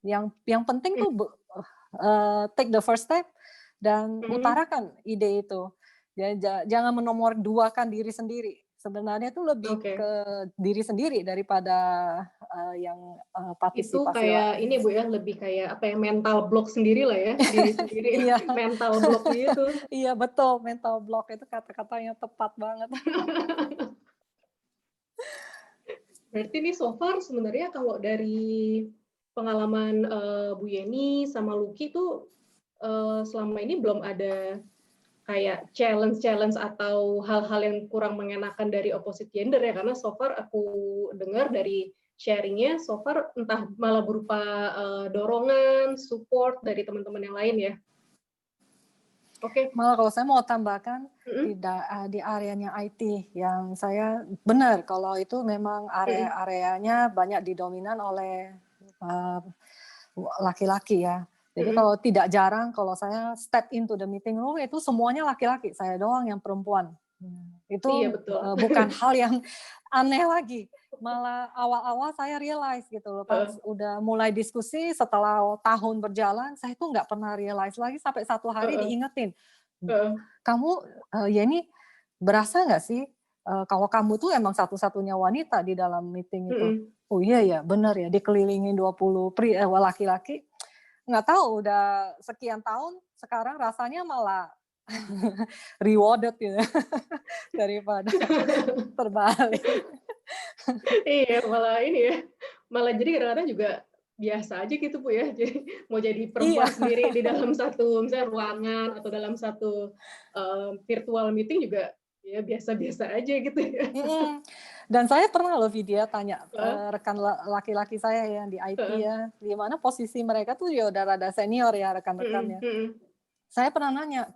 Yang penting tuh take the first step dan utarakan ide itu. Jangan menomor duakan diri sendiri. Sebenarnya itu lebih ke diri sendiri daripada yang partisipasi. Itu kayak ini Bu ya, lebih kayak apa ya, mental block sendiri lah ya, diri sendiri. Iya. Mental block gitu. Iya betul, mental block itu kata-katanya tepat banget. Berarti nih so far sebenarnya kalau dari pengalaman Bu Yeni sama Lucky tuh selama ini belum ada kayak challenge atau hal-hal yang kurang mengenakan dari opposite gender ya, karena so far aku dengar dari sharingnya so far entah malah berupa dorongan, support dari teman-teman yang lain ya. Oke. Malah kalau saya mau tambahkan di areanya IT yang saya benar kalau itu memang areanya banyak didominan oleh laki-laki ya. Jadi kalau tidak jarang kalau saya step into the meeting room itu semuanya laki-laki, saya doang yang perempuan. Itu iya, betul. Bukan hal yang aneh lagi. Malah awal-awal saya realize gitu loh, pas udah mulai diskusi setelah tahun berjalan, saya tuh nggak pernah realize lagi sampai satu hari diingetin. Kamu, Yeni, berasa nggak sih kalau kamu tuh emang satu-satunya wanita di dalam meeting itu? Oh iya ya, benar ya, dikelilingi 20 laki-laki. Nggak tahu udah sekian tahun sekarang rasanya malah rewarded gitu daripada terbalik. Iya, malah ini ya, malah jadi kadang-kadang juga biasa aja gitu Bu ya, jadi mau jadi perempuan sendiri di dalam satu misalnya ruangan atau dalam satu virtual meeting juga ya biasa-biasa aja gitu ya. Dan saya pernah loh Vidya tanya rekan laki-laki saya yang di IT ya, di mana posisi mereka tuh ya udah rada senior ya rekan-rekannya. Saya pernah nanya,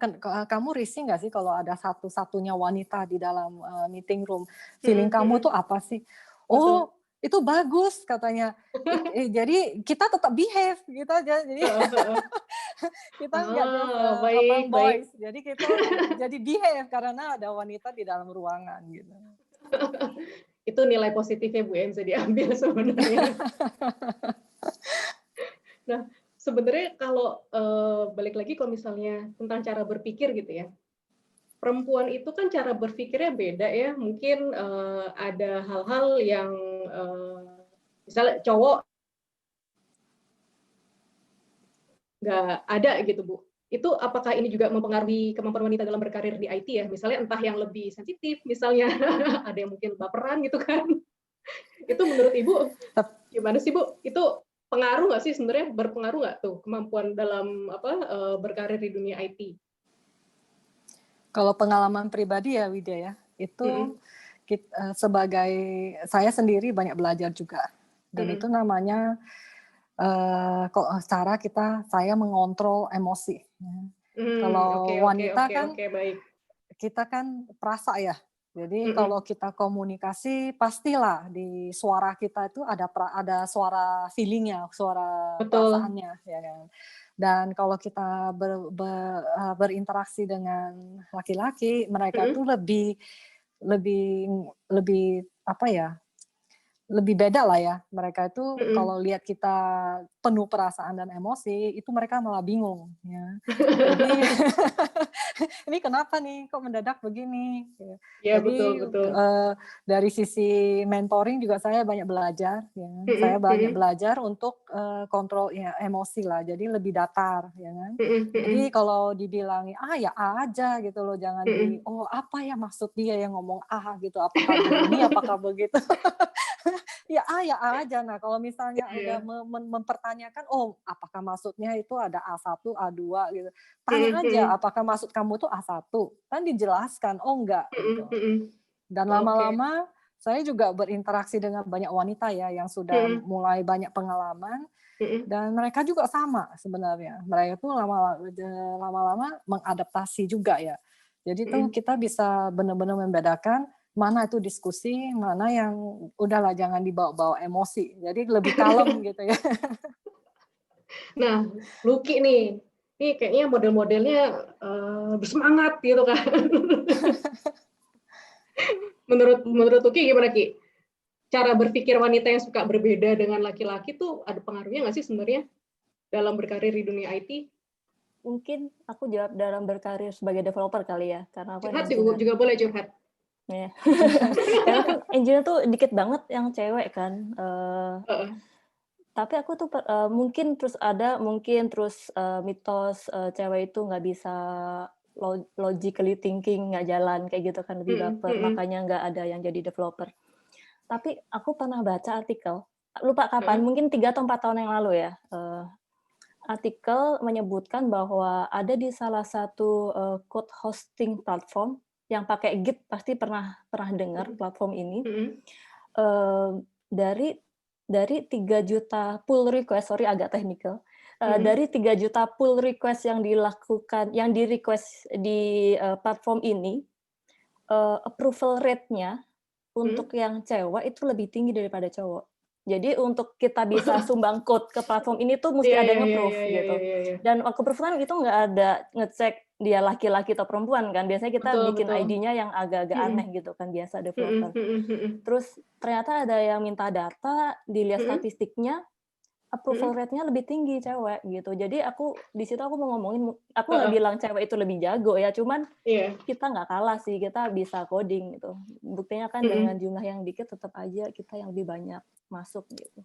kamu risih nggak sih kalau ada satu-satunya wanita di dalam meeting room? Feeling kamu tuh apa sih? Oh, itu bagus katanya. Jadi kita tetap behave gitu aja. Jadi kita nggak just boys. Jadi kita jadi behave karena ada wanita di dalam ruangan gitu. Itu nilai positifnya Bu yang bisa diambil sebenarnya. Nah, sebenarnya kalau balik lagi kalau misalnya tentang cara berpikir gitu ya, perempuan itu kan cara berpikirnya beda ya. Mungkin ada hal-hal yang misalnya cowok nggak ada gitu Bu. Itu apakah ini juga mempengaruhi kemampuan wanita dalam berkarir di IT ya? Misalnya entah yang lebih sensitif, misalnya ada yang mungkin baperan gitu kan. Itu menurut Ibu gimana sih Bu? Itu pengaruh nggak sih sebenarnya, berpengaruh nggak tuh kemampuan dalam berkarir di dunia IT? Kalau pengalaman pribadi ya Widya ya, itu sebagai saya sendiri banyak belajar juga. Dan itu namanya cara saya mengontrol emosi. Kalau wanita kan kita kan perasa ya. Jadi kalau kita komunikasi pastilah di suara kita itu ada suara feelingnya, suara perasaannya, ya kan. Dan kalau kita berinteraksi dengan laki-laki, mereka tuh lebih apa ya? lebih beda lah ya. Mereka itu Mm-mm. kalau lihat kita penuh perasaan dan emosi, itu mereka malah bingung. Ya. Jadi ini kenapa nih, kok mendadak begini? Ya, Jadi betul. dari sisi mentoring juga saya banyak belajar. Ya. Mm-mm, Saya banyak mm-mm, belajar untuk kontrol ya, emosi lah. Jadi lebih datar, ya kan? mm-mm, Jadi mm-mm, kalau dibilangin ya aja gitu loh, jangan mm-mm. apa ya maksud dia yang ngomong gitu, apakah begini, apakah begitu? ya aja. Nah, kalau misalnya udah Iya. mempertanyakan, apakah maksudnya itu ada A1, A2 gitu. Tanya Mm-mm, aja, mm-mm, apakah maksud kamu tuh A1? Kan dijelaskan, enggak gitu. mm-mm, mm-mm. Dan Oke. lama-lama saya juga berinteraksi dengan banyak wanita ya yang sudah Mm-mm, mulai banyak pengalaman, mm-mm, dan mereka juga sama sebenarnya. Mereka tuh lama-lama mengadaptasi juga ya. Jadi tuh mm-mm. kita bisa benar-benar membedakan mana itu diskusi, mana yang udahlah jangan dibawa-bawa emosi. Jadi lebih kalem gitu ya. Nah, Lucky nih kayaknya model-modelnya bersemangat gitu kan. Menurut Lucky gimana, Ki? Cara berpikir wanita yang suka berbeda dengan laki-laki tuh ada pengaruhnya nggak sih sebenarnya dalam berkarir di dunia IT? Mungkin aku jawab dalam berkarir sebagai developer kali ya, karena aku Curhat engineer. juga boleh curhat. Ya. Karena kan engineer tuh dikit banget yang cewek kan. Tapi aku tuh mungkin terus mitos cewek itu nggak bisa logically thinking, nggak jalan kayak gitu kan, lebih baper, makanya nggak ada yang jadi developer. Tapi aku pernah baca artikel, lupa kapan, mungkin 3 atau 4 tahun yang lalu ya, artikel menyebutkan bahwa ada di salah satu code hosting platform yang pakai Git, pasti pernah dengar platform ini, dari 3 juta pull request, sorry agak teknikal, dari 3 juta pull request yang di request di platform ini, approval rate-nya untuk yang cewek itu lebih tinggi daripada cowok. Jadi untuk kita bisa sumbang code ke platform ini tuh mesti ada nge-approve gitu. Dan waktu approve kan itu nggak ada ngecek dia laki-laki atau perempuan kan. Biasanya kita bikin ID-nya yang agak-agak aneh gitu kan, biasa developer. Terus ternyata ada yang minta data, dilihat statistiknya, approval rate-nya lebih tinggi cewek gitu. Jadi di situ aku mau ngomongin, aku nggak bilang cewek itu lebih jago ya, cuman kita nggak kalah sih, kita bisa coding gitu. Buktinya kan dengan jumlah yang dikit tetap aja kita yang lebih banyak masuk gitu.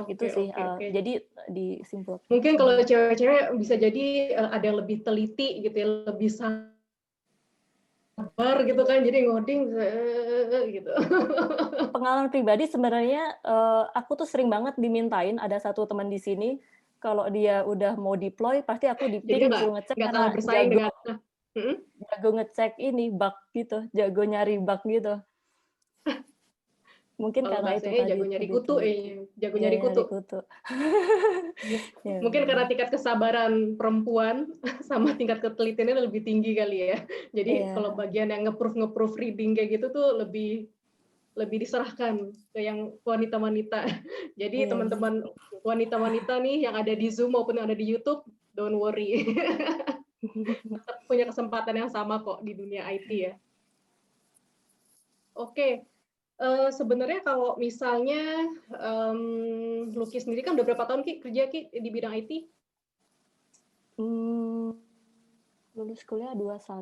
Itu sih. Jadi disimpulkan. Mungkin kalau cewek-cewek bisa jadi ada yang lebih teliti gitu ya, lebih sabar gitu kan, jadi ngoding gitu. Pengalaman pribadi sebenarnya aku tuh sering banget dimintain, ada satu teman di sini kalau dia udah mau deploy pasti aku Jadi disuruh ngecek nggak karena kalah bersaing dengan jago ngecek ini bug gitu, jago nyari bug gitu. Mungkin kalau karena itu bahasanya tadi jago nyari kutu, jago nyari kutu. Mungkin karena tingkat kesabaran perempuan sama tingkat ketelitiannya lebih tinggi kali ya. Jadi kalau bagian yang nge-proof reading kayak gitu tuh lebih diserahkan ke yang wanita-wanita. Jadi teman-teman wanita-wanita nih yang ada di Zoom maupun yang ada di YouTube, don't worry. Tetap punya kesempatan yang sama kok di dunia IT ya. Oke. Sebenarnya kalau misalnya Lucky sendiri kan udah berapa tahun kerja di bidang IT? Lulus kuliah 21,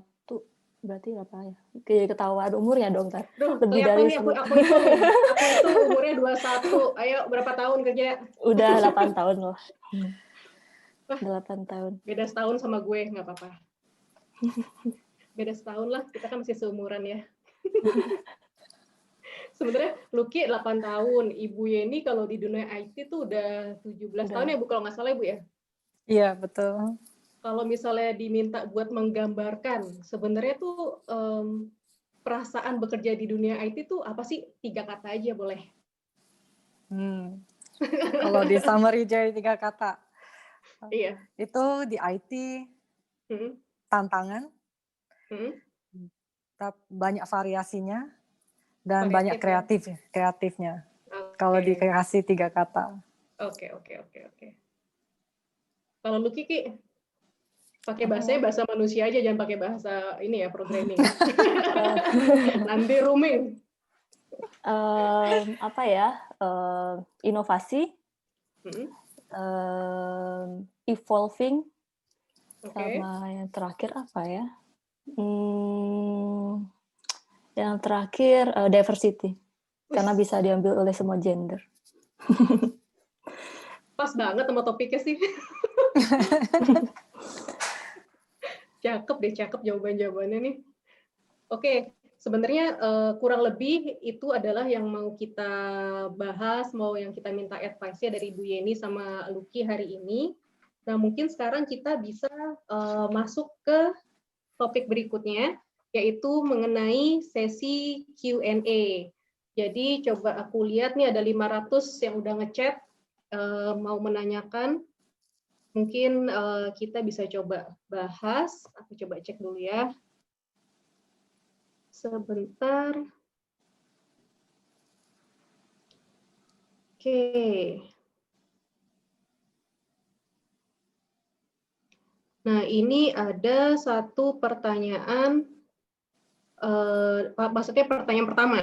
berarti berapa ya? Kayak ketahuan umurnya dong, Tar. Lebih dari nih, aku itu umurnya 21. Ayo, berapa tahun kerja? Udah 8 tahun loh. 8 tahun. Beda setahun sama gue, nggak apa-apa. Beda setahun lah, kita kan masih seumuran ya. Sebenarnya Lucky 8 tahun, Ibu Yeni kalau di dunia IT tuh udah 17 tahun ya Bu, kalau nggak salah Ibu ya? Iya, betul. Kalau misalnya diminta buat menggambarkan, sebenarnya tuh perasaan bekerja di dunia IT tuh apa sih? 3 kata aja boleh. Kalau di summary jadi 3 kata. Iya. Itu di IT, tantangan, banyak variasinya, dan banyak kreatifnya. Kalau dikasih 3 kata. Oke. Kalau lu Kiki, pakai bahasa manusia aja, jangan pakai bahasa ini ya, programming. Nanti rooming. Apa ya? Inovasi, Mm-mm. evolving, Oke. sama yang terakhir apa ya? Yang terakhir diversity, karena bisa diambil oleh semua gender. Pas banget sama topiknya sih. Cakep jawaban-jawabannya nih. Oke, sebenarnya kurang lebih itu adalah yang mau kita bahas, mau yang kita minta advice-nya dari Bu Yeni sama Lucky hari ini. Nah, mungkin sekarang kita bisa masuk ke topik berikutnya, yaitu mengenai sesi Q&A. Jadi coba aku lihat nih ada 500 yang udah ngechat mau menanyakan. Mungkin kita bisa coba bahas. Aku coba cek dulu ya. Sebentar. Oke. Nah, ini ada satu pertanyaan, maksudnya pertanyaan pertama.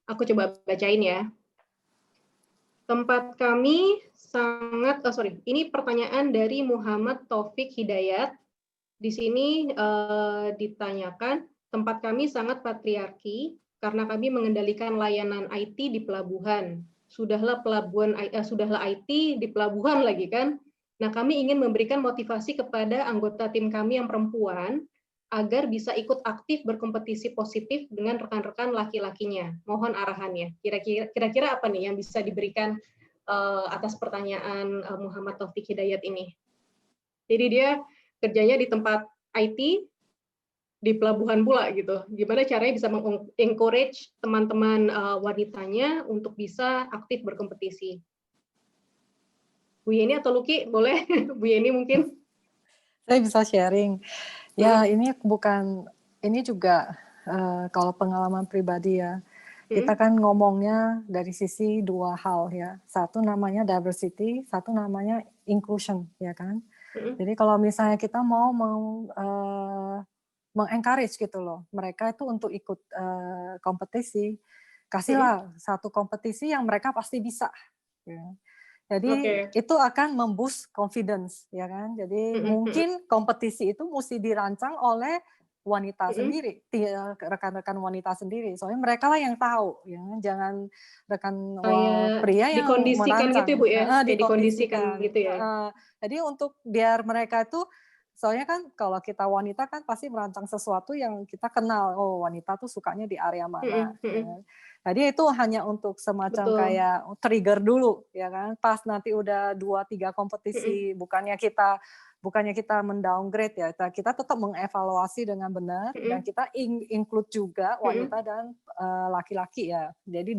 Aku coba bacain ya. Tempat kami sangat, ini pertanyaan dari Muhammad Taufik Hidayat. Di sini ditanyakan, tempat kami sangat patriarki karena kami mengendalikan layanan IT di pelabuhan. Sudahlah IT di pelabuhan lagi kan. Nah, kami ingin memberikan motivasi kepada anggota tim kami yang perempuan agar bisa ikut aktif berkompetisi positif dengan rekan-rekan laki-lakinya. Mohon arahannya. Kira-kira apa nih yang bisa diberikan atas pertanyaan Muhammad Taufik Hidayat ini? Jadi dia kerjanya di tempat IT di pelabuhan pula gitu. Gimana caranya bisa mengencourage teman-teman wanitanya untuk bisa aktif berkompetisi? Bu Yeni atau Lucky boleh? Bu Yeni mungkin. Saya bisa sharing. Ya, ini juga kalau pengalaman pribadi ya. Kita kan ngomongnya dari sisi dua hal ya. Satu namanya diversity, satu namanya inclusion, ya kan. Jadi kalau misalnya kita mau mengencourage gitu loh, mereka itu untuk ikut kompetisi, kasihlah satu kompetisi yang mereka pasti bisa. Ya. Jadi itu akan memboost confidence, ya kan. Jadi mungkin kompetisi itu mesti dirancang oleh wanita sendiri, rekan-rekan wanita sendiri. Soalnya mereka lah yang tahu, ya. Jangan rekan pria yang dikondisikan merancang. Gitu ya Bu ya. Dikondisikan gitu ya. Jadi untuk biar mereka itu, soalnya kan kalau kita wanita kan pasti merancang sesuatu yang kita kenal. Oh, wanita tuh sukanya di area mana. Ya. Jadi itu hanya untuk semacam kayak trigger dulu, ya kan. Pas nanti udah 2-3 kompetisi, bukannya kita mendowngrade ya, kita tetap mengevaluasi dengan benar dan kita include juga wanita dan laki-laki ya. Jadi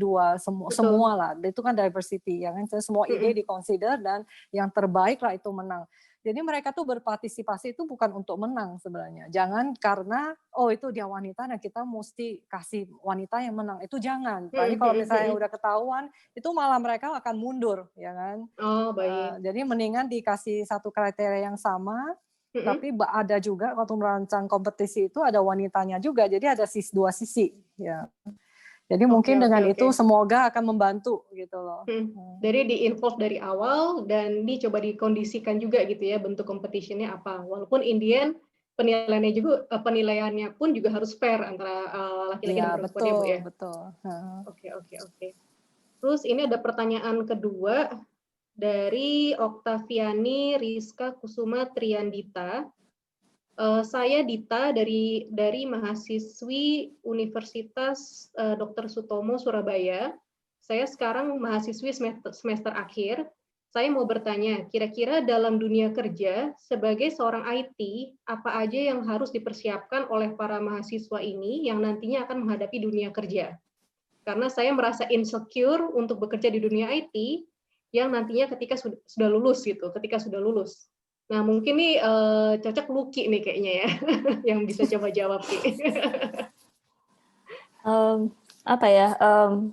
semua lah. Itu kan diversity, ya kan. Semua ide diconsider dan yang terbaik lah itu menang. Jadi mereka tuh berpartisipasi itu bukan untuk menang sebenarnya. Jangan karena itu dia wanita dan kita mesti kasih wanita yang menang. Itu jangan. Tapi kalau misalnya udah ketahuan, itu malah mereka akan mundur, ya kan. Oh, baik. Jadi mendingan dikasih satu kriteria yang sama, tapi ada juga waktu merancang kompetisi itu ada wanitanya juga. Jadi ada dua sisi, ya. Jadi mungkin dengan itu semoga akan membantu gitu loh. Dari di-involve dari awal dan dicoba dikondisikan juga gitu ya bentuk competition-nya apa. Walaupun in the end penilaiannya pun juga harus fair antara laki-laki dan perempuan ya Bu ya. Betul. Oke. Terus ini ada pertanyaan kedua dari Oktaviani Rizka Kusuma Triandita. Saya Dita dari mahasiswi Universitas Dr. Sutomo Surabaya. Saya sekarang mahasiswi semester akhir. Saya mau bertanya, kira-kira dalam dunia kerja sebagai seorang IT, apa aja yang harus dipersiapkan oleh para mahasiswa ini yang nantinya akan menghadapi dunia kerja? Karena saya merasa insecure untuk bekerja di dunia IT yang nantinya ketika sudah lulus. Nah, mungkin nih cocok Lucky nih kayaknya ya, yang bisa coba jawab nih.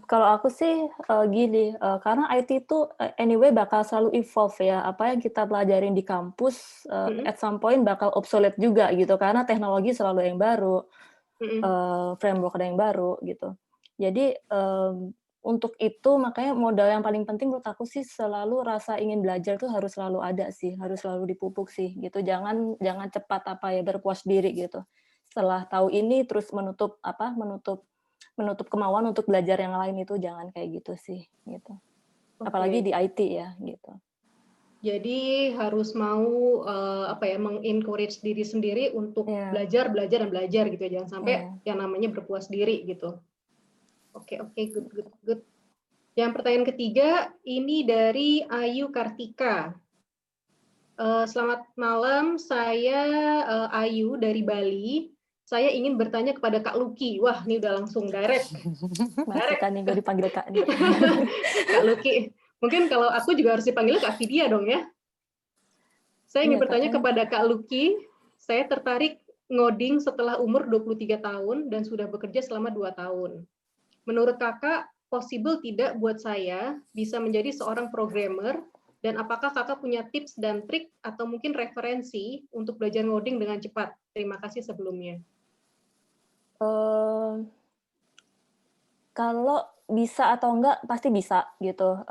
Kalau aku sih gini, karena IT itu anyway bakal selalu evolve ya. Apa yang kita pelajarin di kampus at some point bakal obsolete juga gitu, karena teknologi selalu yang baru, framework ada yang baru gitu. Jadi untuk itu makanya modal yang paling penting menurut aku sih selalu rasa ingin belajar tuh harus selalu ada sih, harus selalu dipupuk sih gitu. Jangan cepat berpuas diri gitu. Setelah tahu ini terus menutup kemauan untuk belajar yang lain, itu jangan kayak gitu sih gitu. Apalagi di IT ya gitu. Jadi harus mau mengencourage diri sendiri untuk belajar gitu. Jangan sampai yang namanya berpuas diri gitu. Oke, good. Yang pertanyaan ketiga ini dari Ayu Kartika. Selamat malam, saya Ayu dari Bali. Saya ingin bertanya kepada Kak Luki. Wah, ini udah langsung direct. Masuk kan nih, gue dipanggil Kak nih. Kak Luki. Mungkin kalau aku juga harus dipanggilnya Kak Vidya dong ya. Saya ingin bertanya kepada Kak Luki. Saya tertarik ngoding setelah umur 23 tahun dan sudah bekerja selama 2 tahun. Menurut Kakak, possible tidak buat saya bisa menjadi seorang programmer? Dan apakah Kakak punya tips dan trik atau mungkin referensi untuk belajar ngoding dengan cepat? Terima kasih sebelumnya. Kalau bisa atau enggak, pasti bisa gitu.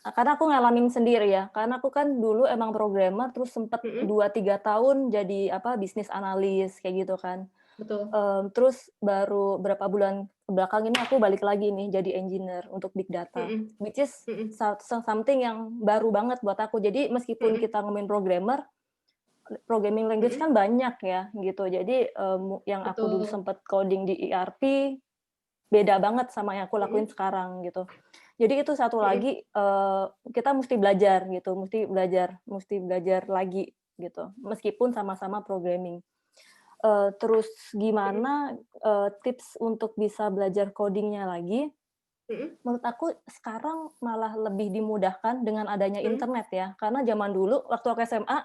Karena aku ngalamin sendiri ya, karena aku kan dulu emang programmer, terus sempet 2-3 tahun jadi bisnis analis, kayak gitu kan. Betul. Terus baru berapa bulan belakang ini aku balik lagi nih jadi engineer untuk big data, which is something yang baru banget buat aku. Jadi meskipun kita ngomongin programming language kan banyak ya gitu. Jadi yang aku dulu sempet coding di ERP beda banget sama yang aku lakuin sekarang gitu. Jadi itu satu lagi kita mesti belajar gitu, mesti belajar lagi gitu. Meskipun sama-sama programming. Terus gimana tips untuk bisa belajar codingnya lagi? Menurut aku sekarang malah lebih dimudahkan dengan adanya internet ya. Karena zaman dulu waktu aku SMA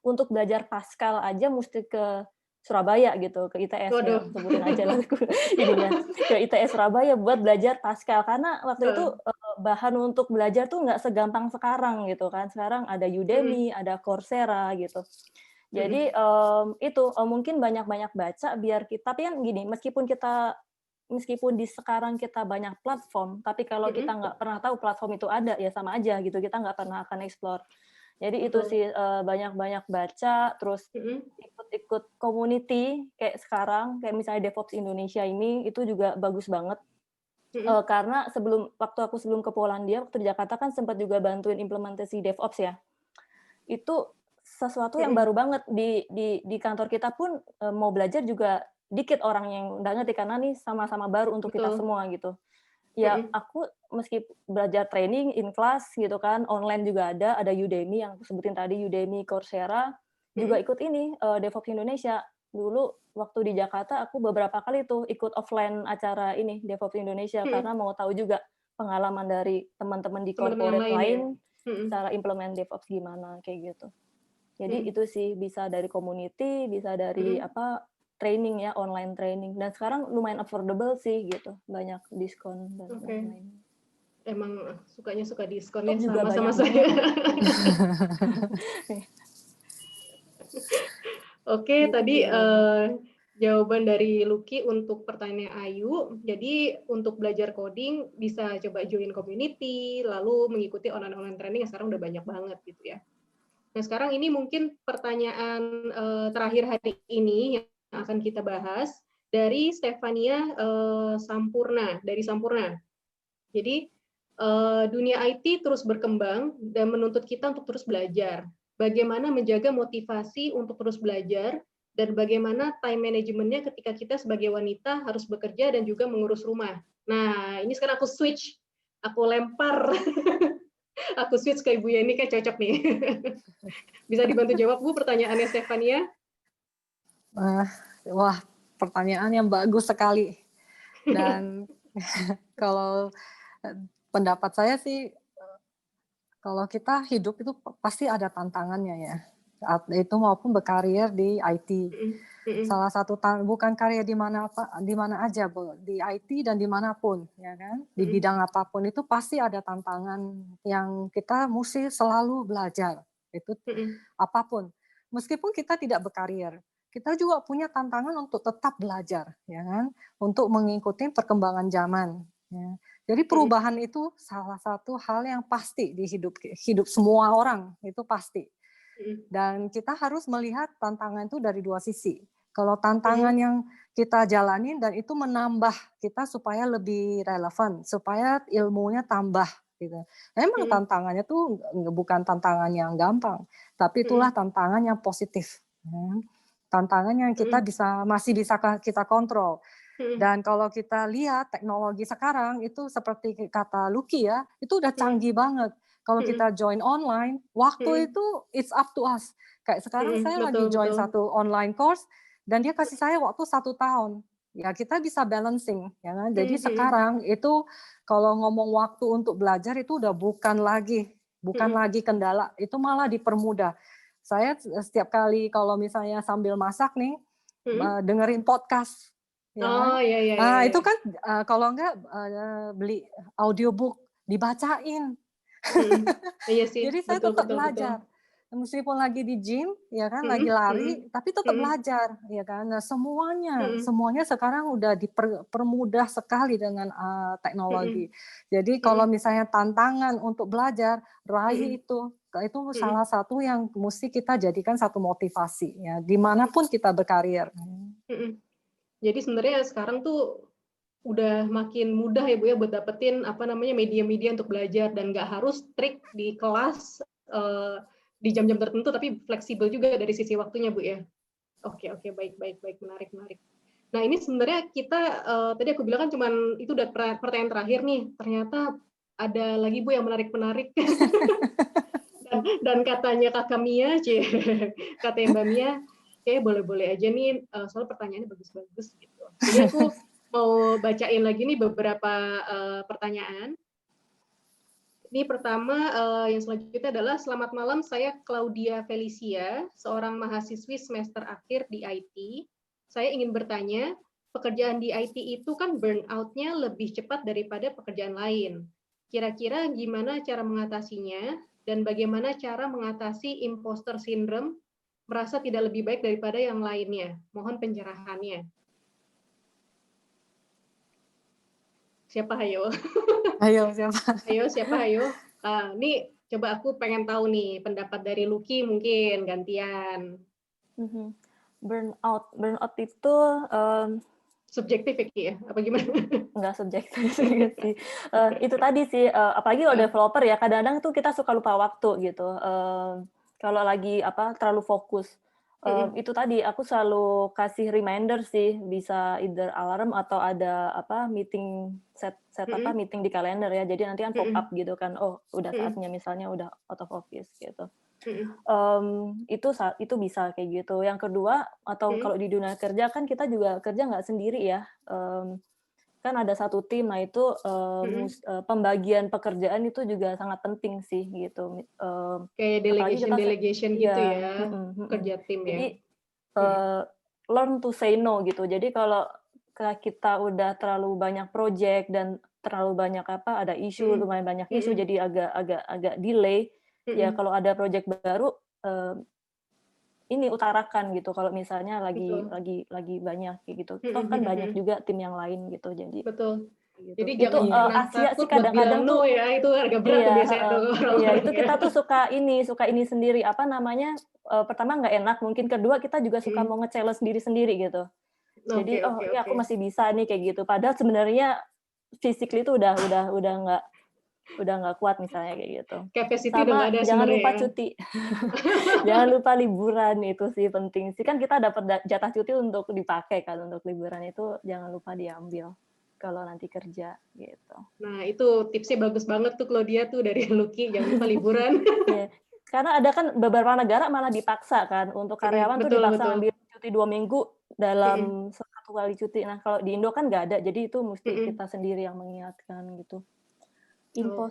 untuk belajar Pascal aja mesti ke Surabaya gitu, ke ITS ya, sebutin aja lah ininya, ke ITS Surabaya buat belajar Pascal. Karena waktu itu bahan untuk belajar tuh nggak segampang sekarang gitu kan. Sekarang ada Udemy, ada Coursera gitu. Jadi itu mungkin banyak-banyak baca biar kita, tapi kan gini, meskipun di sekarang kita banyak platform, tapi kalau kita nggak pernah tahu platform itu ada, ya sama aja gitu, kita nggak pernah akan explore. Jadi itu sih banyak-banyak baca, terus ikut community kayak sekarang, kayak misalnya DevOps Indonesia ini, itu juga bagus banget. Karena waktu aku sebelum ke Polandia, waktu di Jakarta kan sempat juga bantuin implementasi DevOps ya. Itu sesuatu yang baru banget di kantor kita pun mau belajar juga dikit orang yang udah ngerti karena nih sama-sama baru untuk kita semua gitu. Ya aku meski belajar training in class gitu kan, online juga ada Udemy yang aku sebutin tadi, Udemy, Coursera, juga ikut ini DevOps Indonesia. Dulu waktu di Jakarta aku beberapa kali tuh ikut offline acara ini DevOps Indonesia karena mau tahu juga pengalaman dari teman-teman di corporate lain cara implement DevOps gimana kayak gitu. Jadi itu sih bisa dari community, bisa dari training ya, online training. Dan sekarang lumayan affordable sih gitu, banyak diskon dan lain-lain. Emang sukanya suka diskonnya juga sama-sama banyak saya. Oke, tadi jawaban dari Luki untuk pertanyaan Ayu. Jadi untuk belajar coding bisa coba join community, lalu mengikuti online training yang sekarang udah banyak banget gitu ya. Nah sekarang ini mungkin pertanyaan terakhir hari ini yang akan kita bahas dari Stefania Sampurna dari Sampurna. Jadi dunia IT terus berkembang dan menuntut kita untuk terus belajar. Bagaimana menjaga motivasi untuk terus belajar dan bagaimana time manajemennya ketika kita sebagai wanita harus bekerja dan juga mengurus rumah. Nah ini sekarang aku lempar. Aku switch ke Ibu Yeni, kayak cocok nih. Bisa dibantu jawab, Bu, pertanyaannya Stefania? Wah, pertanyaan yang bagus sekali. Dan kalau pendapat saya sih, kalau kita hidup itu pasti ada tantangannya ya. Itu maupun berkarir di IT. Salah satu bukan karir di mana aja, Bu, di IT dan dimanapun, ya kan, di bidang apapun itu pasti ada tantangan yang kita mesti selalu belajar. Itu apapun, meskipun kita tidak berkarir, kita juga punya tantangan untuk tetap belajar, ya kan, untuk mengikuti perkembangan zaman. Ya. Jadi perubahan itu salah satu hal yang pasti di hidup semua orang, itu pasti. Dan kita harus melihat tantangan itu dari dua sisi. Kalau tantangan yang kita jalanin dan itu menambah kita supaya lebih relevan, supaya ilmunya tambah gitu. Memang tantangannya tuh bukan tantangan yang gampang, tapi itulah tantangan yang positif. Tantangan yang kita masih bisa kita kontrol. Dan kalau kita lihat teknologi sekarang itu seperti kata Lucky ya, itu udah canggih banget. Kalau kita join online, waktu itu it's up to us. Kayak sekarang saya lagi join satu online course dan dia kasih saya waktu 1 tahun. Ya kita bisa balancing, ya kan? Jadi sekarang itu kalau ngomong waktu untuk belajar itu udah bukan lagi kendala, itu malah dipermudah. Saya setiap kali kalau misalnya sambil masak nih, dengerin podcast. Ya kan? Nah, itu kan kalau enggak beli audiobook, dibacain. Iya sih, Jadi saya tetap belajar. Meskipun lagi di gym, ya kan, lagi lari, tapi tetap belajar, ya kan. Nah, semuanya sekarang udah dipermudah sekali dengan teknologi. Jadi kalau misalnya tantangan untuk belajar, raih itu salah satu yang mesti kita jadikan satu motivasi, ya, dimanapun kita berkarir. Jadi sebenarnya sekarang tuh udah makin mudah ya Bu ya buat dapetin media-media untuk belajar dan nggak harus strict di kelas di jam-jam tertentu, tapi fleksibel juga dari sisi waktunya Bu ya. Oke, baik, menarik. Nah ini sebenarnya kita tadi aku bilang kan cuman itu udah pertanyaan terakhir nih, ternyata ada lagi Bu yang menarik. dan katanya Kakak Mia, katanya Mbak Mia, kayak boleh-boleh aja nih, soal pertanyaannya bagus-bagus gitu. Jadi aku mau bacain lagi nih beberapa pertanyaan. Ini pertama, yang selanjutnya adalah, selamat malam, saya Claudia Felicia, seorang mahasiswi semester akhir di IT. Saya ingin bertanya, pekerjaan di IT itu kan burnout-nya lebih cepat daripada pekerjaan lain. Kira-kira gimana cara mengatasinya, dan bagaimana cara mengatasi imposter syndrome, merasa tidak lebih baik daripada yang lainnya? Mohon pencerahannya. Siapa ayo? Siapa ayo? Nih coba aku pengen tahu nih pendapat dari Lucky mungkin gantian. Burnout itu subjektif ya? Apa gimana? Enggak subjektif sih. Itu tadi sih, apalagi kalau developer ya, kadang-kadang tuh kita suka lupa waktu gitu. Kalau lagi terlalu fokus. Itu tadi aku selalu kasih reminder sih, bisa either alarm atau ada meeting meeting di kalender ya. Jadi nanti kan pop up gitu kan, oh udah saatnya misalnya udah out of office gitu. Itu bisa kayak gitu. Yang kedua, atau kalau di dunia kerja kan kita juga kerja nggak sendiri ya. Kan ada satu tim, nah itu pembagian pekerjaan itu juga sangat penting sih gitu. Kayak delegation gitu ya, kerja tim ya. Jadi learn to say no gitu. Jadi kalau kita udah terlalu banyak project dan terlalu banyak ada isu, lumayan banyak isu, jadi agak delay. Ya kalau ada project baru, ini utarakan gitu kalau misalnya lagi banyak kayak gitu. Toh kan banyak juga tim yang lain gitu. Jadi betul. Gitu. Jadi itu Asia sih kadang-kadang tuh ya, itu harga berat tuh biasanya tuh. Iya, itu kita tuh suka ini sendiri pertama nggak enak, mungkin kedua kita juga suka mau nge-challenge diri-sendiri gitu. Jadi ya aku masih bisa nih kayak gitu. Padahal sebenarnya physically itu udah nggak kuat misalnya kayak gitu. Capacity sama ada jangan lupa ya. cuti. Jangan lupa liburan, itu sih penting sih. Kan kita dapat jatah cuti untuk dipakai kan, untuk liburan itu jangan lupa diambil kalau nanti kerja gitu. Nah itu tipsnya bagus banget tuh Claudia tuh dari Lucky, jangan lupa liburan. Yeah. Karena ada kan beberapa negara malah dipaksa kan untuk karyawan tuh dipaksa ambil cuti 2 minggu dalam satu kali cuti. Nah kalau di Indo kan nggak ada, jadi itu mesti kita sendiri yang mengingatkan gitu.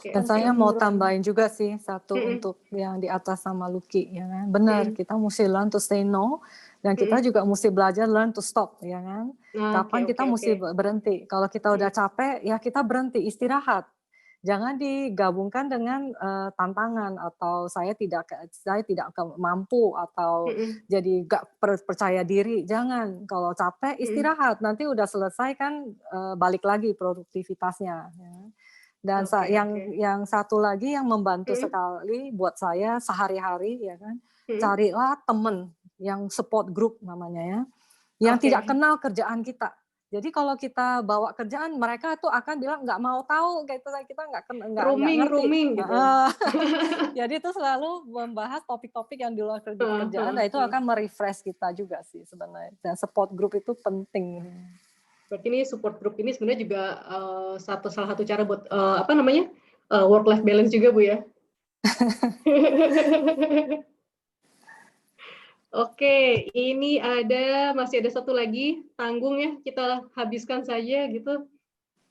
Dan saya mau tambahin juga sih satu untuk yang di atas sama Lucky, ya kan? Benar, kita mesti learn to say no, dan kita juga mesti belajar learn to stop, ya kan? Kapan kita mesti berhenti? Kalau kita udah capek, ya kita berhenti, istirahat. jangan digabungkan dengan tantangan atau saya tidak mampu atau jadi gak percaya diri. Jangan, kalau capek istirahat, nanti udah selesai kan balik lagi produktivitasnya. Ya. Dan yang satu lagi yang membantu sekali buat saya sehari-hari ya kan, carilah temen yang support group namanya ya, yang tidak kenal kerjaan kita. Jadi kalau kita bawa kerjaan, mereka tuh akan bilang nggak mau tahu, kita nggak ngerti. Gitu. Jadi itu selalu membahas topik-topik yang di luar kerjaan, dan itu akan merefresh kita juga sih sebenarnya. Dan support group itu penting. Berarti ini support group ini sebenarnya juga salah satu cara buat work life balance juga Bu ya. Oke, ini masih ada satu lagi, tanggung ya, kita habiskan saja gitu.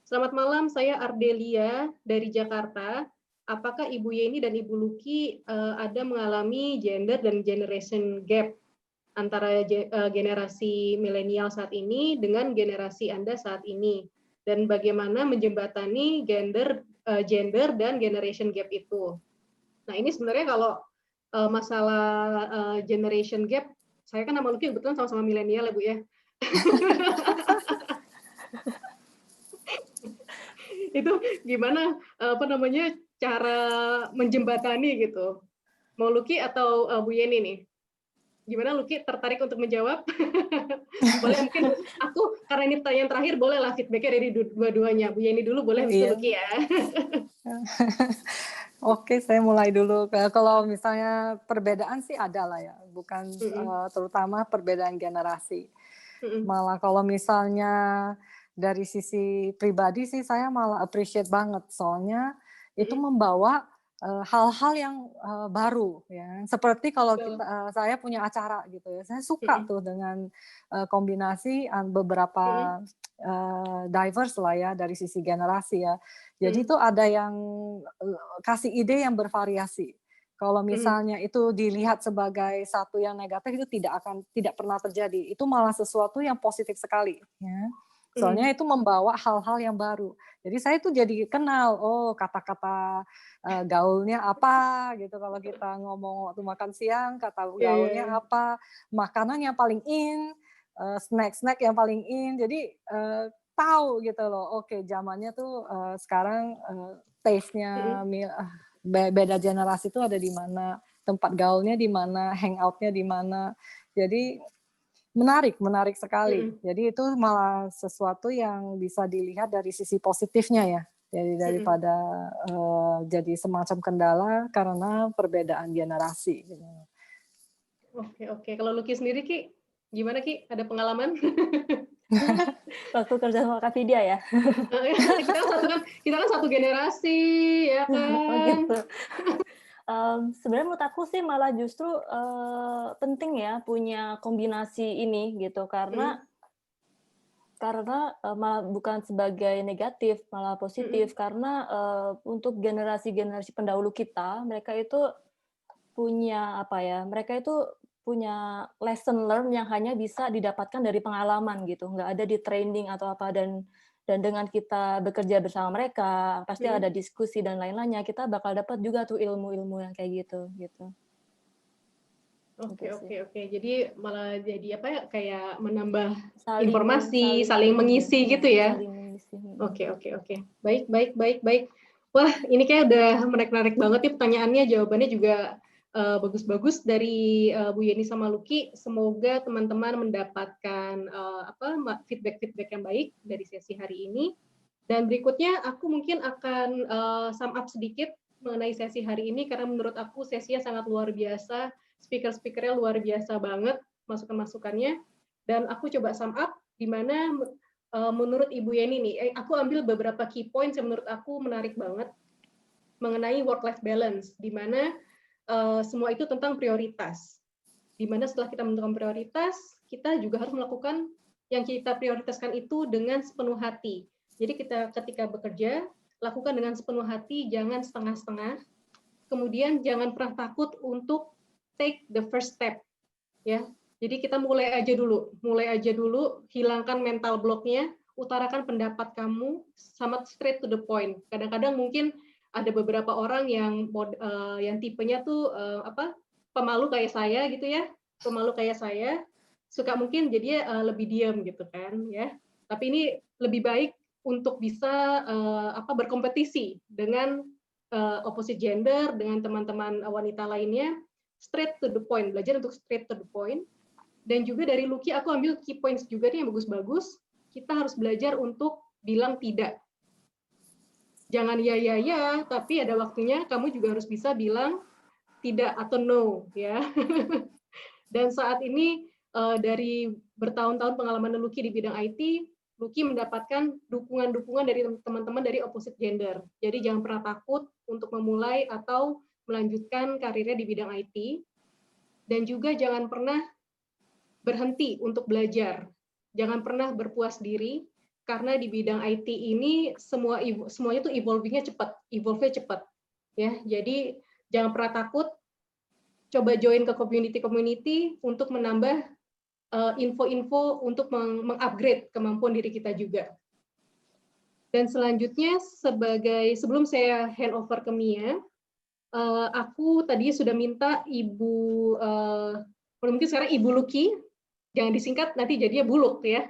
Selamat malam, saya Ardelia dari Jakarta. Apakah Ibu Yeni dan Ibu Luki ada mengalami gender dan generation gap antara generasi milenial saat ini dengan generasi Anda saat ini? Dan bagaimana menjembatani gender dan generation gap itu? Nah, ini sebenarnya kalau masalah generation gap, saya kan sama Luki kebetulan sama-sama milenial ya Bu ya. Itu gimana cara menjembatani gitu? Mau Luki atau Bu Yeni nih? Gimana Luki, tertarik untuk menjawab? Boleh mungkin aku, karena ini pertanyaan terakhir, bolehlah feedback-nya dari dua-duanya. Bu Yeni dulu boleh, habis itu Luki ya. Oke, saya mulai dulu. Kalau misalnya perbedaan sih ada lah ya, bukan terutama perbedaan generasi. Malah kalau misalnya dari sisi pribadi sih saya malah appreciate banget, soalnya itu membawa hal-hal yang baru ya. Seperti kalau saya punya acara gitu ya, saya suka tuh dengan kombinasi beberapa diverse lah ya dari sisi generasi ya. Jadi itu ada yang kasih ide yang bervariasi. Kalau misalnya itu dilihat sebagai satu yang negatif, itu tidak pernah terjadi. Itu malah sesuatu yang positif sekali ya. Soalnya itu membawa hal-hal yang baru. Jadi saya tuh jadi kenal, kata-kata gaulnya apa gitu. Kalau kita ngomong waktu makan siang, kata gaulnya apa, makanan yang paling in, snack-snack yang paling in. Jadi tahu gitu loh, oke zamannya tuh sekarang taste-nya beda generasi itu ada di mana, tempat gaulnya di mana, hangout-nya di mana. Jadi menarik sekali. Jadi itu malah sesuatu yang bisa dilihat dari sisi positifnya ya. Jadi daripada jadi semacam kendala karena perbedaan generasi. Oke. Kalau Luki sendiri Ki, gimana Ki? Ada pengalaman? Waktu kerja sama Kak Vidya ya. kita kan satu generasi ya kan. Gitu. Sebenarnya menurut aku sih malah justru penting ya punya kombinasi ini gitu, karena malah bukan sebagai negatif, malah positif, karena untuk generasi-generasi pendahulu kita, mereka itu punya lesson learn yang hanya bisa didapatkan dari pengalaman gitu, nggak ada di training atau apa, dan dengan kita bekerja bersama mereka pasti ada diskusi dan lain-lainnya, kita bakal dapat juga tuh ilmu-ilmu yang kayak gitu. Oke. Jadi malah jadi kayak menambah Saling informasi, saling mengisi gitu ya. Saling mengisi. Oke. Baik. Wah, ini kayak udah menarik banget ya pertanyaannya, jawabannya juga bagus-bagus dari Bu Yeni sama Luki. Semoga teman-teman mendapatkan feedback yang baik dari sesi hari ini. Dan berikutnya aku mungkin akan sum up sedikit mengenai sesi hari ini, karena menurut aku sesinya sangat luar biasa. Speaker-speakernya luar biasa banget, masukan-masukannya. Dan aku coba sum up di mana menurut Ibu Yeni nih, aku ambil beberapa key points yang menurut aku menarik banget mengenai work-life balance, di mana semua itu tentang prioritas. Di mana setelah kita menentukan prioritas, kita juga harus melakukan yang kita prioritaskan itu dengan sepenuh hati. Jadi kita ketika bekerja, lakukan dengan sepenuh hati, jangan setengah-setengah. Kemudian jangan pernah takut untuk take the first step. Ya. Jadi kita mulai aja dulu, hilangkan mental block-nya utarakan pendapat kamu sama straight to the point. Kadang-kadang mungkin ada beberapa orang yang tipenya tuh pemalu kayak saya gitu ya, suka mungkin jadinya lebih diam gitu kan ya. Tapi ini lebih baik untuk bisa berkompetisi dengan opposite gender, dengan teman-teman wanita lainnya, straight to the point, belajar untuk straight to the point. Dan juga dari Lucky aku ambil key points juga nih yang bagus-bagus. Kita harus belajar untuk bilang tidak. Jangan ya, tapi ada waktunya kamu juga harus bisa bilang tidak atau no ya. Dan saat ini dari bertahun-tahun pengalaman Lucky di bidang IT, Lucky mendapatkan dukungan-dukungan dari teman-teman dari opposite gender. Jadi jangan pernah takut untuk memulai atau melanjutkan karirnya di bidang IT. Dan juga jangan pernah berhenti untuk belajar. Jangan pernah berpuas diri, karena di bidang IT ini semuanya tuh evolve-nya cepat. Ya, jadi jangan pernah takut, coba join ke community untuk menambah info-info untuk mengupgrade kemampuan diri kita juga. Dan selanjutnya, sebelum saya hand over ke Mia, aku tadi sudah minta mungkin sekarang Ibu Lucky, jangan disingkat nanti jadinya Buluk ya.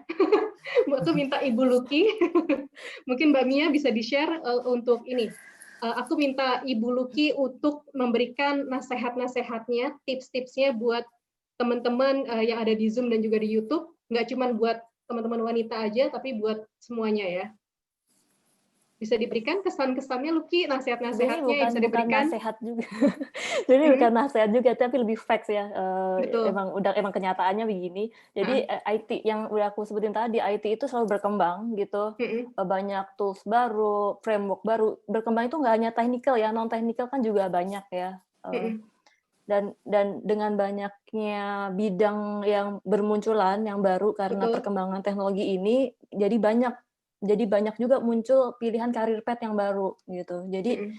Aku minta Ibu Lucky, mungkin Mbak Mia bisa di-share untuk ini. Aku minta Ibu Lucky untuk memberikan nasihat-nasihatnya, tips-tipsnya buat teman-teman yang ada di Zoom dan juga di YouTube, nggak cuma buat teman-teman wanita aja, tapi buat semuanya ya. Bisa diberikan kesan-kesannya, Lucky, nasihat-nasihatnya yang bisa diberikan. Bukan nasihat juga. Jadi bukan nasihat juga, tapi lebih facts ya. Emang kenyataannya begini. Jadi IT yang udah aku sebutin tadi, IT itu selalu berkembang gitu. Banyak tools baru, framework baru. Berkembang itu nggak hanya technical ya, non-technical kan juga banyak ya. Dan dengan banyaknya bidang yang bermunculan, yang baru karena perkembangan teknologi ini, jadi banyak juga muncul pilihan karir path yang baru gitu. Jadi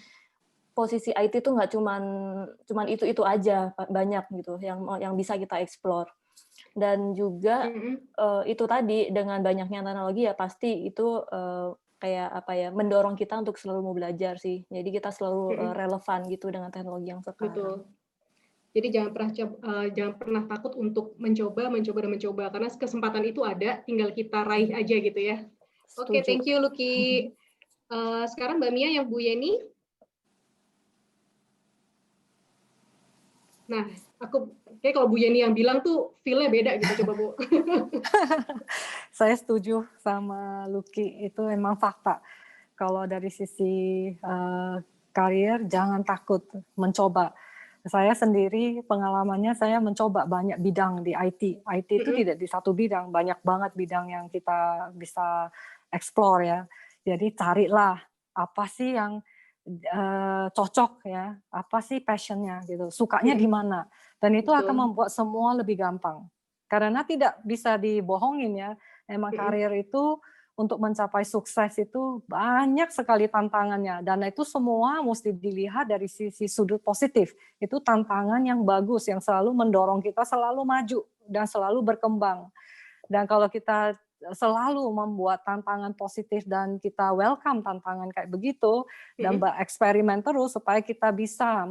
posisi IT itu nggak cuman itu aja, banyak gitu yang bisa kita explore. Dan juga itu tadi dengan banyaknya teknologi ya pasti itu kayak apa ya, mendorong kita untuk selalu mau belajar sih. Jadi kita selalu relevan gitu dengan teknologi yang sekarang. Betul. Jadi jangan pernah takut untuk mencoba karena kesempatan itu ada, tinggal kita raih aja gitu ya. Oke, thank you Lucky. Sekarang Mbak Mia yang Bu Yeni. Nah, kayak kalau Bu Yeni yang bilang tuh feel-nya beda gitu, coba Bu. Saya setuju sama Lucky, itu memang fakta. Kalau dari sisi karir, jangan takut mencoba. Saya sendiri pengalamannya saya mencoba banyak bidang di IT. IT itu tidak di satu bidang, banyak banget bidang yang kita bisa explore ya. Jadi carilah apa sih yang cocok ya, apa sih passionnya gitu, sukanya di mana. Dan itu akan membuat semua lebih gampang. Karena tidak bisa dibohongin ya, emang karir itu untuk mencapai sukses itu banyak sekali tantangannya, dan itu semua mesti dilihat dari sisi sudut positif. Itu tantangan yang bagus, yang selalu mendorong kita selalu maju dan selalu berkembang. Dan kalau kita selalu membuat tantangan positif dan kita welcome tantangan kayak begitu dan bereksperimen terus supaya kita bisa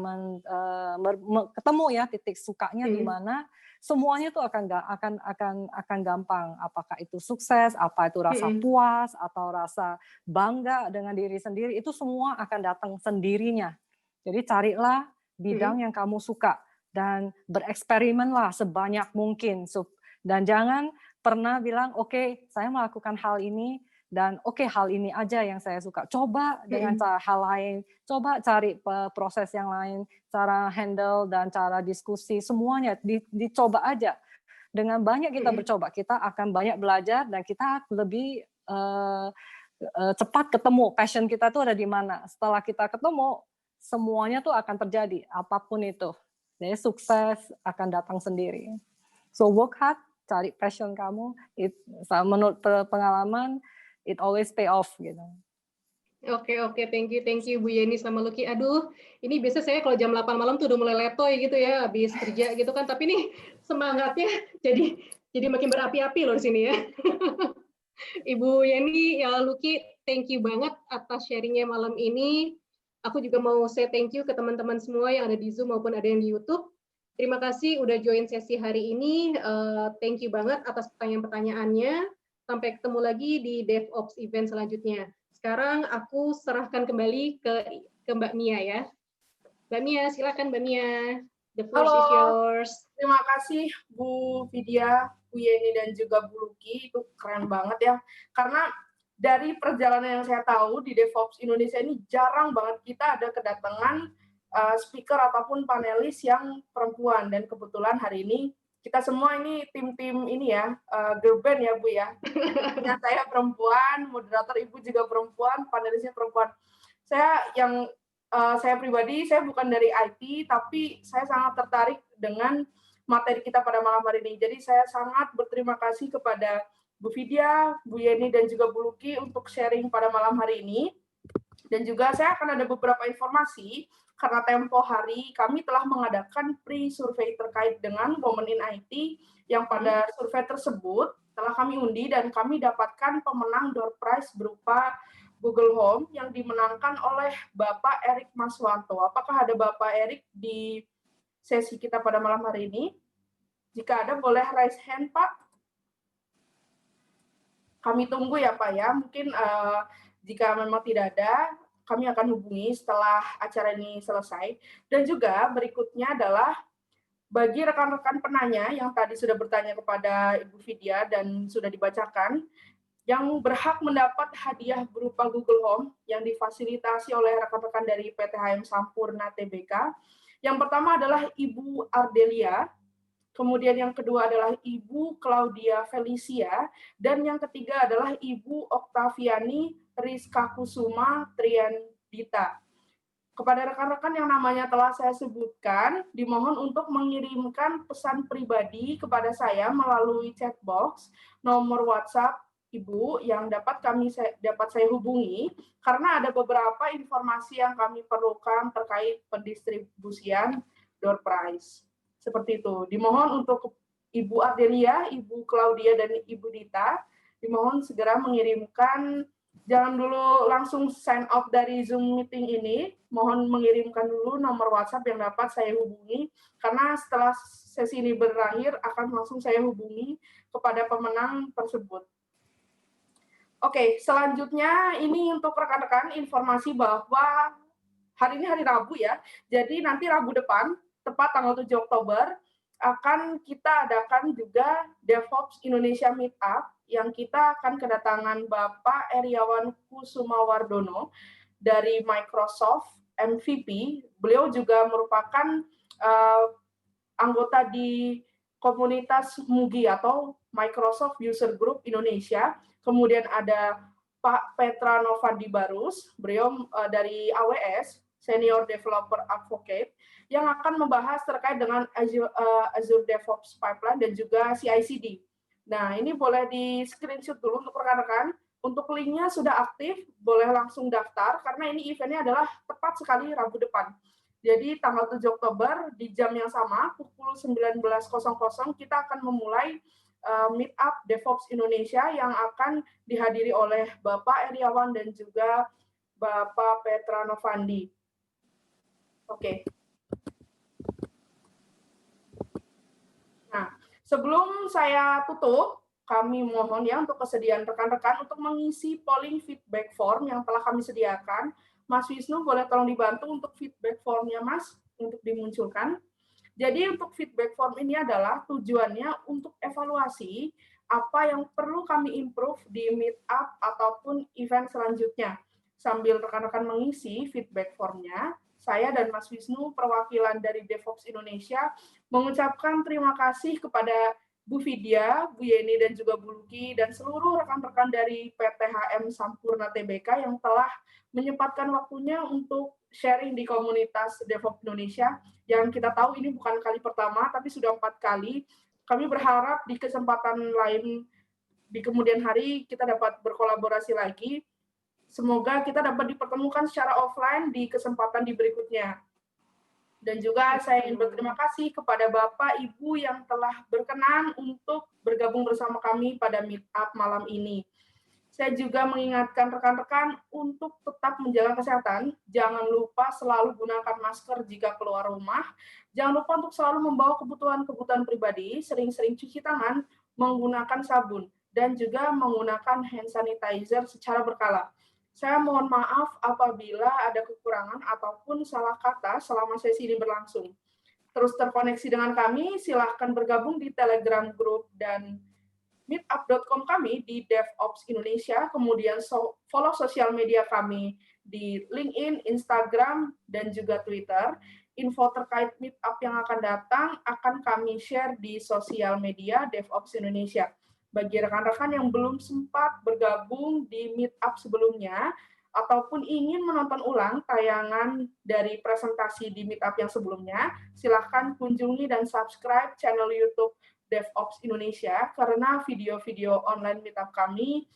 ketemu ya titik sukanya di mana, semuanya tuh akan gampang. Apakah itu sukses, apa itu rasa puas atau rasa bangga dengan diri sendiri, itu semua akan datang sendirinya. Jadi carilah bidang yang kamu suka dan bereksperimenlah sebanyak mungkin. Dan jangan pernah bilang, oke, saya melakukan hal ini, dan oke, hal ini aja yang saya suka. Coba dengan hal lain, coba cari proses yang lain, cara handle dan cara diskusi, semuanya dicoba aja. Dengan banyak kita bercoba, kita akan banyak belajar, dan kita lebih cepat ketemu passion kita tuh ada di mana. Setelah kita ketemu, semuanya tuh akan terjadi, apapun itu. Jadi sukses akan datang sendiri. So work hard, cari passion kamu, menurut pengalaman, it always pay off gitu. Oke, thank you Bu Yeni sama Lucky. Aduh, ini biasa saya kalau jam 8 malam tuh udah mulai letoy gitu ya, habis kerja gitu kan. Tapi nih semangatnya jadi makin berapi-api loh di sini ya. Ibu Yeni, ya Luki, thank you banget atas sharingnya malam ini. Aku juga mau say thank you ke teman-teman semua yang ada di Zoom maupun ada yang di YouTube. Terima kasih udah join sesi hari ini. Thank you banget atas pertanyaan-pertanyaannya. Sampai ketemu lagi di DevOps event selanjutnya. Sekarang aku serahkan kembali ke Mbak Mia ya. Mbak Mia, silakan Mbak Mia. The floor is yours. Terima kasih Bu Vidya, Bu Yeni, dan juga Bu Luki. Itu keren banget ya. Karena dari perjalanan yang saya tahu di DevOps Indonesia ini jarang banget kita ada kedatangan speaker ataupun panelis yang perempuan. Dan kebetulan hari ini kita semua ini tim-tim ini ya, girl band ya Bu ya. Saya perempuan, moderator Ibu juga perempuan, panelisnya perempuan. Saya pribadi, saya bukan dari IT, tapi saya sangat tertarik dengan materi kita pada malam hari ini. Jadi saya sangat berterima kasih kepada Bu Vidya, Bu Yeni, dan juga Bu Luki untuk sharing pada malam hari ini. Dan juga saya akan ada beberapa informasi, karena tempo hari kami telah mengadakan pre-survey terkait dengan Women in IT, yang pada survei tersebut telah kami undi dan kami dapatkan pemenang door prize berupa Google Home yang dimenangkan oleh Bapak Erik Maswanto. Apakah ada Bapak Erik di sesi kita pada malam hari ini? Jika ada, boleh raise hand, Pak. Kami tunggu ya, Pak ya. Mungkin jika memang tidak ada, kami akan hubungi setelah acara ini selesai. Dan juga berikutnya adalah bagi rekan-rekan penanya yang tadi sudah bertanya kepada Ibu Vidya dan sudah dibacakan, yang berhak mendapat hadiah berupa Google Home yang difasilitasi oleh rekan-rekan dari PT HM Sampurna Tbk. Yang pertama adalah Ibu Ardelia, kemudian yang kedua adalah Ibu Claudia Felicia, dan yang ketiga adalah Ibu Oktaviani Rizka Kusuma Triandita. Kepada rekan-rekan yang namanya telah saya sebutkan, dimohon untuk mengirimkan pesan pribadi kepada saya melalui chat box, nomor WhatsApp Ibu yang dapat saya hubungi, karena ada beberapa informasi yang kami perlukan terkait pendistribusian door prize. Seperti itu. Dimohon untuk Ibu Ardelia, Ibu Claudia, dan Ibu Dita, dimohon segera mengirimkan. Jangan dulu langsung sign out dari Zoom meeting ini, mohon mengirimkan dulu nomor WhatsApp yang dapat saya hubungi, karena setelah sesi ini berakhir akan langsung saya hubungi kepada pemenang tersebut. Oke, selanjutnya ini untuk rekan-rekan informasi bahwa hari ini hari Rabu ya, jadi nanti Rabu depan, tepat tanggal 7 Oktober, akan kita adakan juga DevOps Indonesia Meetup, yang kita akan kedatangan Bapak Eriawan Kusumawardono dari Microsoft MVP. Beliau juga merupakan anggota di komunitas MUGI atau Microsoft User Group Indonesia. Kemudian ada Pak Petra Novandi Barus, beliau dari AWS, Senior Developer Advocate, yang akan membahas terkait dengan Azure DevOps Pipeline dan juga CI/CD. Nah, ini boleh di screenshot dulu untuk rekan-rekan. Untuk linknya sudah aktif, boleh langsung daftar, karena ini eventnya adalah tepat sekali Rabu depan. Jadi tanggal 7 Oktober di jam yang sama, pukul 19.00, kita akan memulai Meetup DevOps Indonesia yang akan dihadiri oleh Bapak Eriawan dan juga Bapak Petra Novandi. Oke. Nah, sebelum saya tutup, kami mohon ya untuk kesediaan rekan-rekan untuk mengisi polling feedback form yang telah kami sediakan. Mas Wisnu, boleh tolong dibantu untuk feedback formnya, Mas, untuk dimunculkan. Jadi untuk feedback form ini adalah tujuannya untuk evaluasi apa yang perlu kami improve di meetup ataupun event selanjutnya. Sambil rekan-rekan mengisi feedback formnya, saya dan Mas Wisnu, perwakilan dari DevOps Indonesia, mengucapkan terima kasih kepada Bu Vidya, Bu Yeni, dan juga Bu Luki, dan seluruh rekan-rekan dari PT HM Sampurna Tbk yang telah menyempatkan waktunya untuk sharing di komunitas DevOps Indonesia, yang kita tahu ini bukan kali pertama, tapi sudah 4 kali. Kami berharap di kesempatan lain di kemudian hari kita dapat berkolaborasi lagi. Semoga kita dapat dipertemukan secara offline di kesempatan di berikutnya. Dan juga saya ingin berterima kasih kepada Bapak Ibu yang telah berkenan untuk bergabung bersama kami pada meetup malam ini. Saya juga mengingatkan rekan-rekan untuk tetap menjaga kesehatan. Jangan lupa selalu gunakan masker jika keluar rumah. Jangan lupa untuk selalu membawa kebutuhan-kebutuhan pribadi, sering-sering cuci tangan, menggunakan sabun, dan juga menggunakan hand sanitizer secara berkala. Saya mohon maaf apabila ada kekurangan ataupun salah kata selama sesi ini berlangsung. Terus terkoneksi dengan kami, silahkan bergabung di Telegram Group dan meetup.com kami di DevOps Indonesia, kemudian follow sosial media kami di LinkedIn, Instagram, dan juga Twitter. Info terkait meetup yang akan datang akan kami share di sosial media DevOps Indonesia. Bagi rekan-rekan yang belum sempat bergabung di meetup sebelumnya, ataupun ingin menonton ulang tayangan dari presentasi di meetup yang sebelumnya, silahkan kunjungi dan subscribe channel YouTube DevOps Indonesia, karena video-video online meetup kami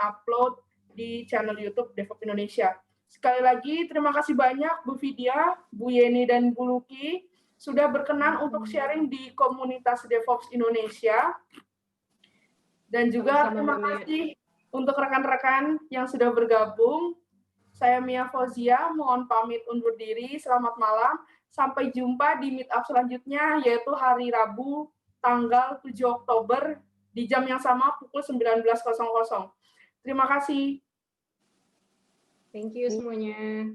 upload di channel YouTube DevOps Indonesia. Sekali lagi, terima kasih banyak Bu Vidya, Bu Yeni, dan Bu Luki sudah berkenan untuk sharing di komunitas DevOps Indonesia. Dan juga terima kasih untuk rekan-rekan yang sudah bergabung. Saya Mia Fauzia, mohon pamit undur diri. Selamat malam. Sampai jumpa di meetup selanjutnya, yaitu hari Rabu, tanggal 7 Oktober di jam yang sama pukul 19.00. Terima kasih. Thank you semuanya.